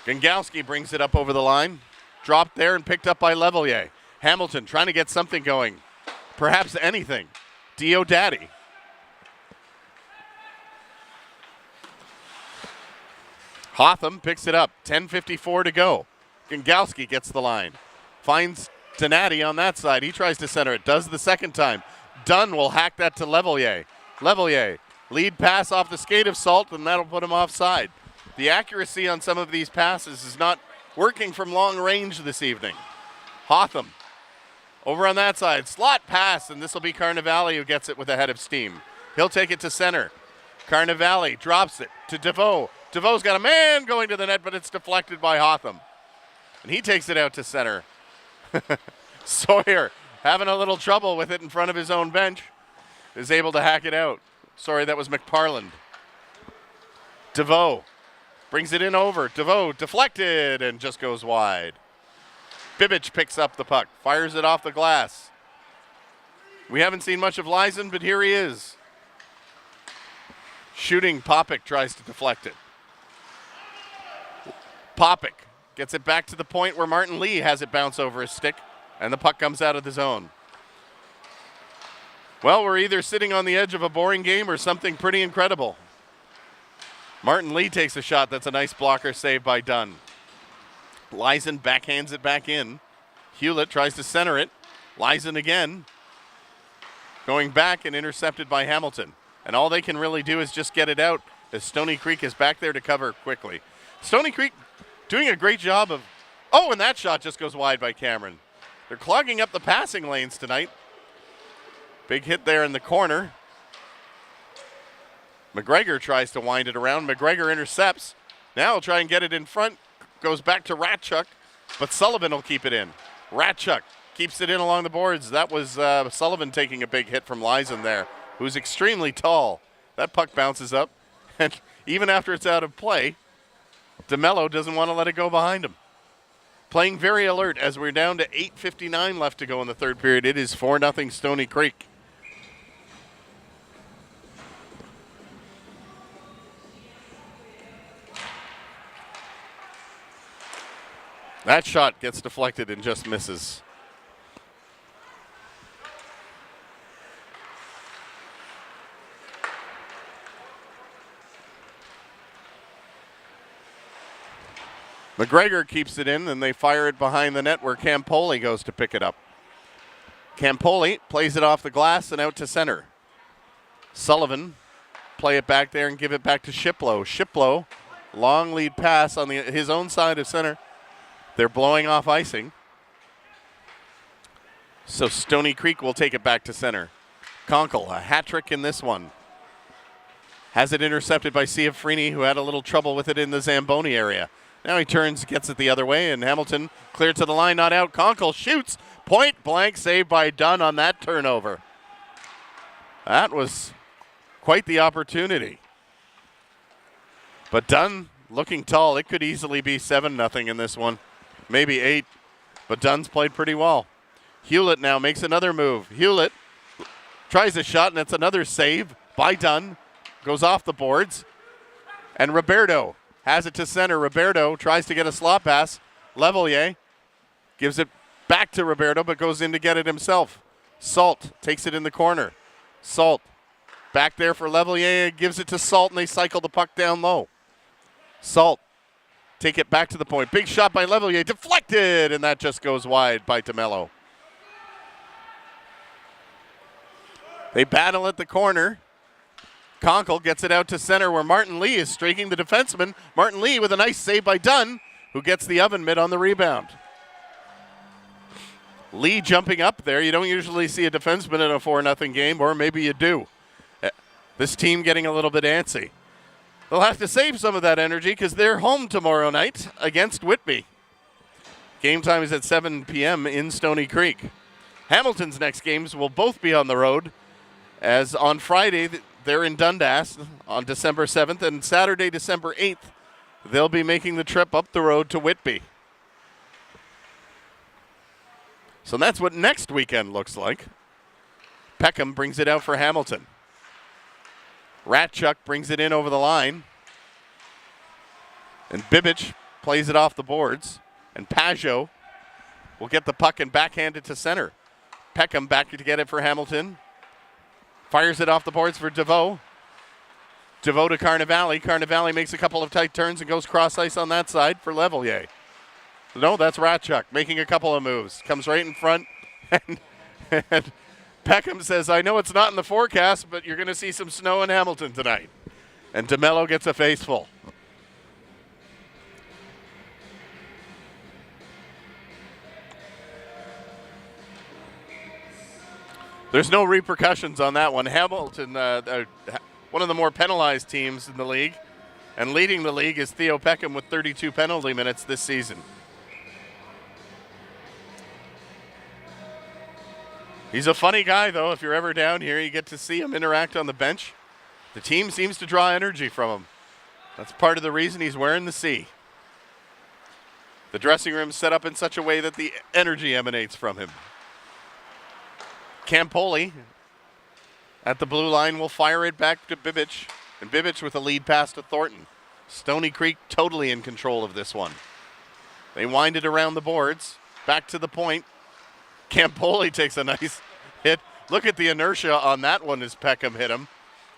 S1: Gengowski brings it up over the line. Dropped there and picked up by Levelier. Hamilton trying to get something going. Perhaps anything. Diodati. Hotham picks it up. 10:54 to go. Gengowski gets the line. Finds Donati on that side. He tries to center it. Does the second time. Dunn will hack that to Levelier. Levelier. Lead pass off the skate of Salt, and that'll put him offside. The accuracy on some of these passes is not working from long range this evening. Hotham over on that side. Slot pass, and this will be Carnivale who gets it with a head of steam. He'll take it to center. Carnivale drops it to DeVoe. DeVoe's got a man going to the net, but it's deflected by Hotham. And he takes it out to center. Sawyer having a little trouble with it in front of his own bench. Is able to hack it out. Sorry, that was McParland. DeVoe brings it in over. DeVoe deflected and just goes wide. Bibic picks up the puck. Fires it off the glass. We haven't seen much of Lyson, but here he is. Shooting, Popik tries to deflect it. Popik gets it back to the point where Martin Lee has it bounce over his stick, and the puck comes out of the zone. Well, we're either sitting on the edge of a boring game or something pretty incredible. Martin Lee takes a shot. That's a nice blocker save by Dunn. Lyson backhands it back in. Hewlett tries to center it. Lyson again. Going back and intercepted by Hamilton. And all they can really do is just get it out as Stoney Creek is back there to cover quickly. Stoney Creek doing a great job of... Oh, and that shot just goes wide by Cameron. They're clogging up the passing lanes tonight. Big hit there in the corner. McGregor tries to wind it around. McGregor intercepts. Now he'll try and get it in front. Goes back to Ratchuk, but Sullivan will keep it in. Ratchuk keeps it in along the boards. That was Sullivan taking a big hit from Lyson there, who's extremely tall. That puck bounces up, and even after it's out of play, DeMello doesn't want to let it go behind him. Playing very alert as we're down to 8:59 left to go in the third period. It is 4-0 Stoney Creek. That shot gets deflected and just misses. McGregor keeps it in, and they fire it behind the net where Campoli goes to pick it up. Campoli plays it off the glass and out to center. Sullivan play it back there and give it back to Shiplow. Shiplow, long lead pass on his own side of center. They're blowing off icing. So Stoney Creek will take it back to center. Conkle, a hat trick in this one. Has it intercepted by Ciafrini, who had a little trouble with it in the Zamboni area. Now he turns, gets it the other way, and Hamilton cleared to the line, not out. Conkle shoots. Point blank save by Dunn on that turnover. That was quite the opportunity. But Dunn looking tall. It could easily be 7-0 in this one. Maybe 8, but Dunn's played pretty well. Hewlett now makes another move. Hewlett tries a shot, and it's another save by Dunn. Goes off the boards. And Roberto has it to center. Roberto tries to get a slot pass. Levelier gives it back to Roberto, but goes in to get it himself. Salt takes it in the corner. Salt back there for Levelier, gives it to Salt, and they cycle the puck down low. Salt take it back to the point. Big shot by Levelier, deflected, and that just goes wide by DeMello. They battle at the corner. Conkle gets it out to center where Martin Lee is streaking the defenseman. Martin Lee with a nice save by Dunn, who gets the oven mitt on the rebound. Lee jumping up there. You don't usually see a defenseman in a 4-0 game, or maybe you do. This team getting a little bit antsy. They'll have to save some of that energy because they're home tomorrow night against Whitby. Game time is at 7 p.m. in Stoney Creek. Hamilton's next games will both be on the road, as on Friday they're in Dundas on December 7th, and Saturday, December 8th, they'll be making the trip up the road to Whitby. So that's what next weekend looks like. Peckham brings it out for Hamilton. Ratchuk brings it in over the line. And Bibic plays it off the boards. And Pajot will get the puck and backhand it to center. Peckham back to get it for Hamilton. Fires it off the boards for DeVoe. DeVoe to Carnevale. Carnevale makes a couple of tight turns and goes cross ice on that side for Levelier. No, that's Ratchuk making a couple of moves. Comes right in front. And Peckham says, I know it's not in the forecast, but you're going to see some snow in Hamilton tonight. And DeMello gets a face full. There's no repercussions on that one. Hamilton, one of the more penalized teams in the league, and leading the league is Theo Peckham with 32 penalty minutes this season. He's a funny guy, though. If you're ever down here, you get to see him interact on the bench. The team seems to draw energy from him. That's part of the reason he's wearing the C. The dressing room's set up in such a way that the energy emanates from him. Campoli at the blue line will fire it back to Bibic. And Bibic with a lead pass to Thornton. Stoney Creek totally in control of this one. They wind it around the boards. Back to the point. Campoli takes a nice hit. Look at the inertia on that one as Peckham hit him.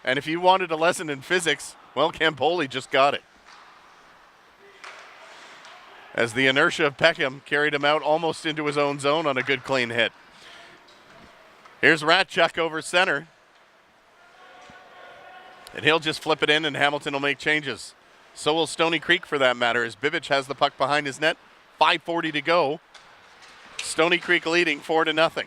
S1: And if you wanted a lesson in physics, well, Campoli just got it. As the inertia of Peckham carried him out almost into his own zone on a good clean hit. Here's Ratchuk over center. And he'll just flip it in and Hamilton will make changes. So will Stoney Creek for that matter as Bibic has the puck behind his net. 5:40 to go. Stoney Creek leading 4-0.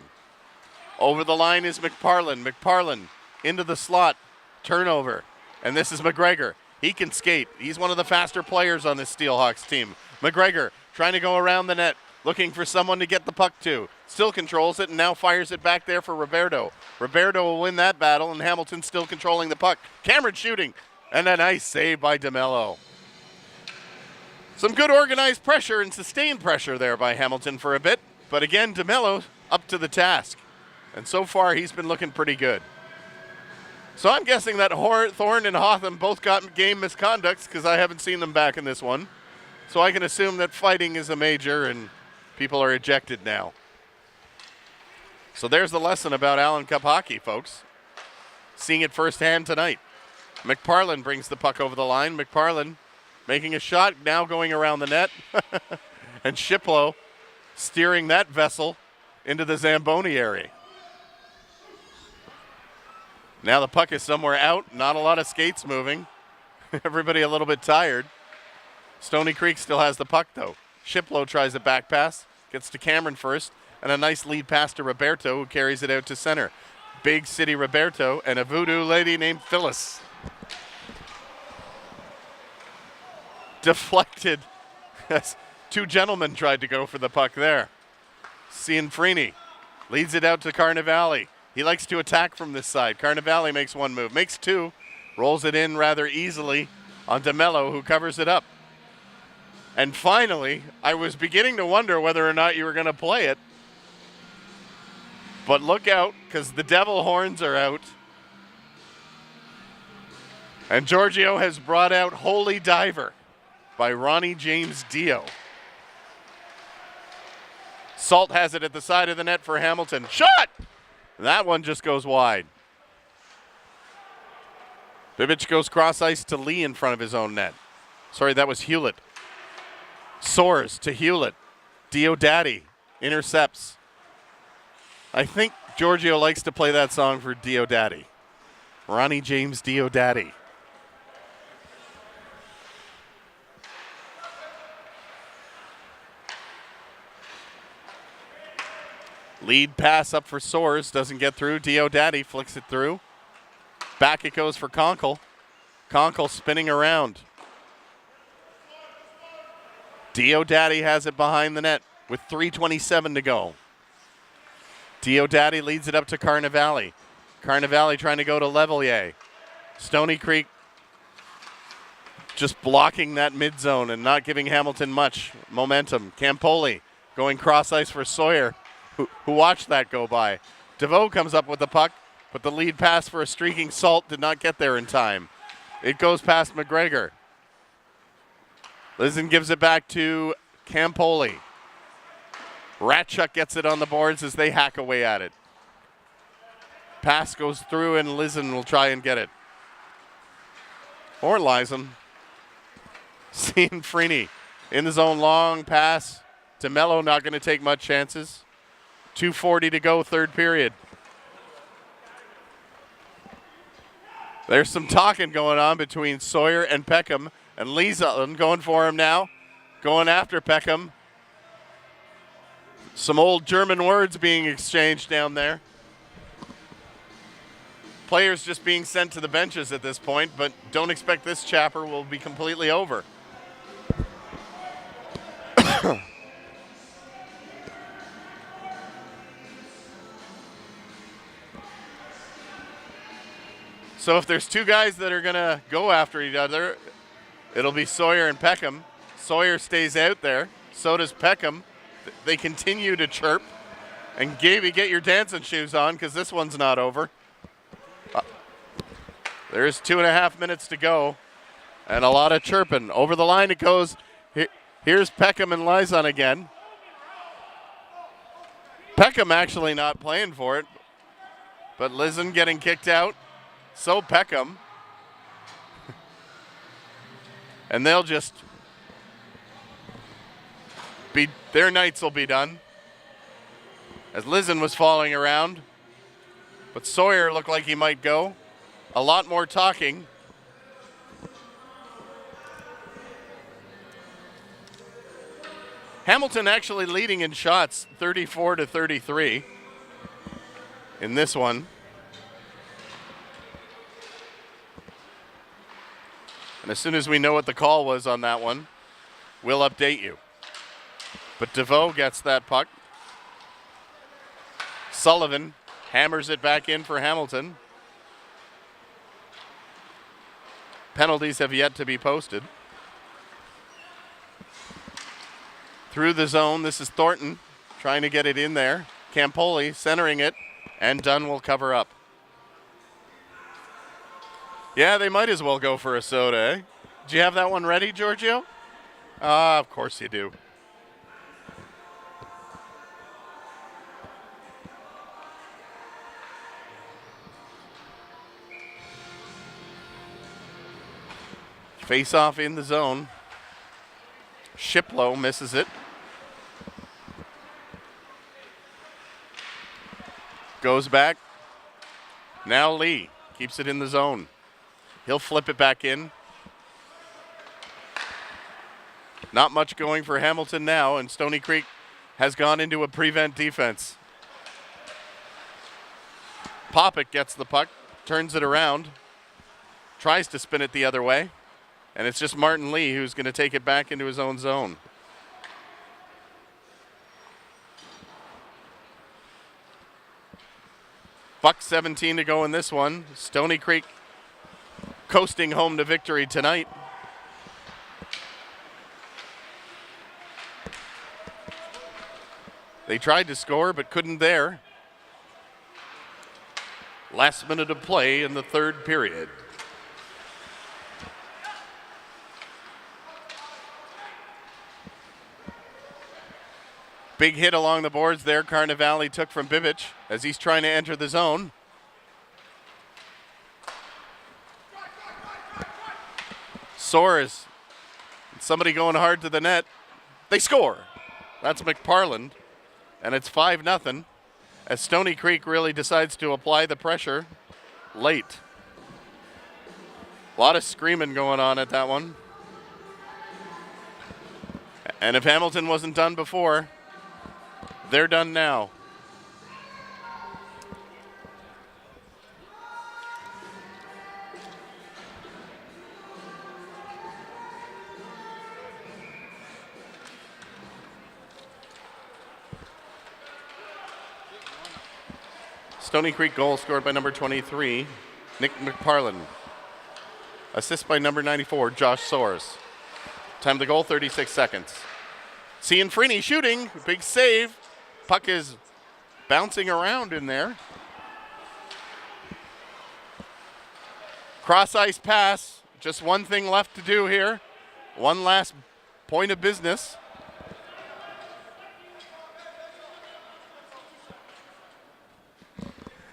S1: Over the line is McParlin. McParlin into the slot. Turnover. And this is McGregor. He can skate. He's one of the faster players on this Steelhawks team. McGregor trying to go around the net. Looking for someone to get the puck to. Still controls it and now fires it back there for Roberto. Roberto will win that battle and Hamilton still controlling the puck. Cameron shooting. And a nice save by DeMello. Some good organized pressure and sustained pressure there by Hamilton for a bit. But again, DeMello up to the task. And so far, he's been looking pretty good. So I'm guessing that Thorne and Hotham both got game misconducts because I haven't seen them back in this one. So I can assume that fighting is a major and people are ejected now. So there's the lesson about Allen Cup hockey, folks. Seeing it firsthand tonight. McParlin brings the puck over the line. McParlin making a shot, now going around the net. And Shiplow steering that vessel into the Zamboni area. Now the puck is somewhere out. Not a lot of skates moving. Everybody a little bit tired. Stoney Creek still has the puck, though. Shiplow tries a back pass. Gets to Cameron first. And a nice lead pass to Roberto, who carries it out to center. Big City Roberto and a voodoo lady named Phyllis. Deflected. Two gentlemen tried to go for the puck there. Cianfrini leads it out to Carnevale. He likes to attack from this side. Carnevale makes one move, makes two, rolls it in rather easily on DeMello, who covers it up. And finally, I was beginning to wonder whether or not you were going to play it. But look out, because the devil horns are out. And Giorgio has brought out Holy Diver by Ronnie James Dio. Salt has it at the side of the net for Hamilton. Shot! That one just goes wide. Bibic goes cross ice to Lee in front of his own net. Sorry, that was Hewlett. Soars to Hewlett. Diodati intercepts. I think Giorgio likes to play that song for Diodati. Ronnie James Diodati. Lead pass up for Soares. Doesn't get through. Diodati flicks it through. Back it goes for Conkle. Conkle spinning around. Diodati has it behind the net with 3:27 to go. Diodati leads it up to Carnevale. Carnevale trying to go to Levelier. Stoney Creek just blocking that mid zone and not giving Hamilton much momentum. Campoli going cross ice for Sawyer. who watched that go by. DeVoe comes up with the puck, but the lead pass for a streaking Salt did not get there in time. It goes past McGregor. Lizen gives it back to Campoli. Ratchuk gets it on the boards as they hack away at it. Pass goes through and Lizen will try and get it. Or Lizen. Seeing Freeney in the zone, long pass to Mello, not going to take much chances. 2:40 to go, third period. There's some talking going on between Sawyer and Peckham, and Lizen going for him now, going after Peckham. Some old German words being exchanged down there. Players just being sent to the benches at this point, but don't expect this chapter will be completely over. So if there's two guys that are going to go after each other, it'll be Sawyer and Peckham. Sawyer stays out there. So does Peckham. They continue to chirp. And Gaby, get your dancing shoes on because this one's not over. There's 2.5 minutes to go. And a lot of chirping. Over the line it goes. Here's Peckham and Lizen again. Peckham actually not playing for it. But Lizen getting kicked out. So Peckham. And they'll just be, their nights will be done. As Lizen was falling around. But Sawyer looked like he might go. A lot more talking. Hamilton actually leading in shots, 34-33 in this one. And as soon as we know what the call was on that one, we'll update you. But DeVoe gets that puck. Sullivan hammers it back in for Hamilton. Penalties have yet to be posted. Through the zone, this is Thornton trying to get it in there. Campoli centering it, and Dunn will cover up. Yeah, they might as well go for a soda, eh? Do you have that one ready, Giorgio? Of course you do. Face off in the zone. Shiplow misses it. Goes back. Now Lee keeps it in the zone. He'll flip it back in. Not much going for Hamilton now, and Stoney Creek has gone into a prevent defense. Popick gets the puck, turns it around, tries to spin it the other way, and it's just Martin Lee who's going to take it back into his own zone. Buck 17 to go in this one. Stoney Creek coasting home to victory tonight. They tried to score but couldn't there. Last minute of play in the third period. Big hit along the boards there. Carnivale took from Bibic as he's trying to enter the zone. Soares. Somebody going hard to the net. They score. That's McParland. And it's 5-0 as Stoney Creek really decides to apply the pressure late. A lot of screaming going on at that one. And if Hamilton wasn't done before, they're done now. Stoney Creek goal scored by number 23, Nick McParland. Assist by number 94, Josh Soares. Time of the goal, 36 seconds. Cianfrini shooting, big save. Puck is bouncing around in there. Cross ice pass. Just one thing left to do here. One last point of business.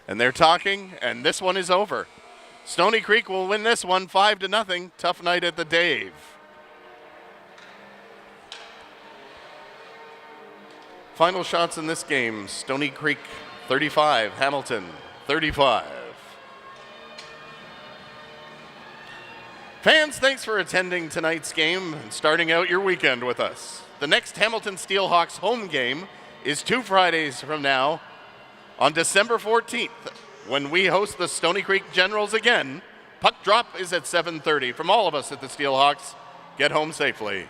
S1: And they're talking, and this one is over. Stoney Creek will win this one 5-0. Tough night at the Dave. Final shots in this game. Stoney Creek 35, Hamilton 35. Fans, thanks for attending tonight's game and starting out your weekend with us. The next Hamilton Steelhawks home game is 2 Fridays from now on December 14th when we host the Stoney Creek Generals again. Puck drop is at 7:30. From all of us at the Steelhawks, get home safely.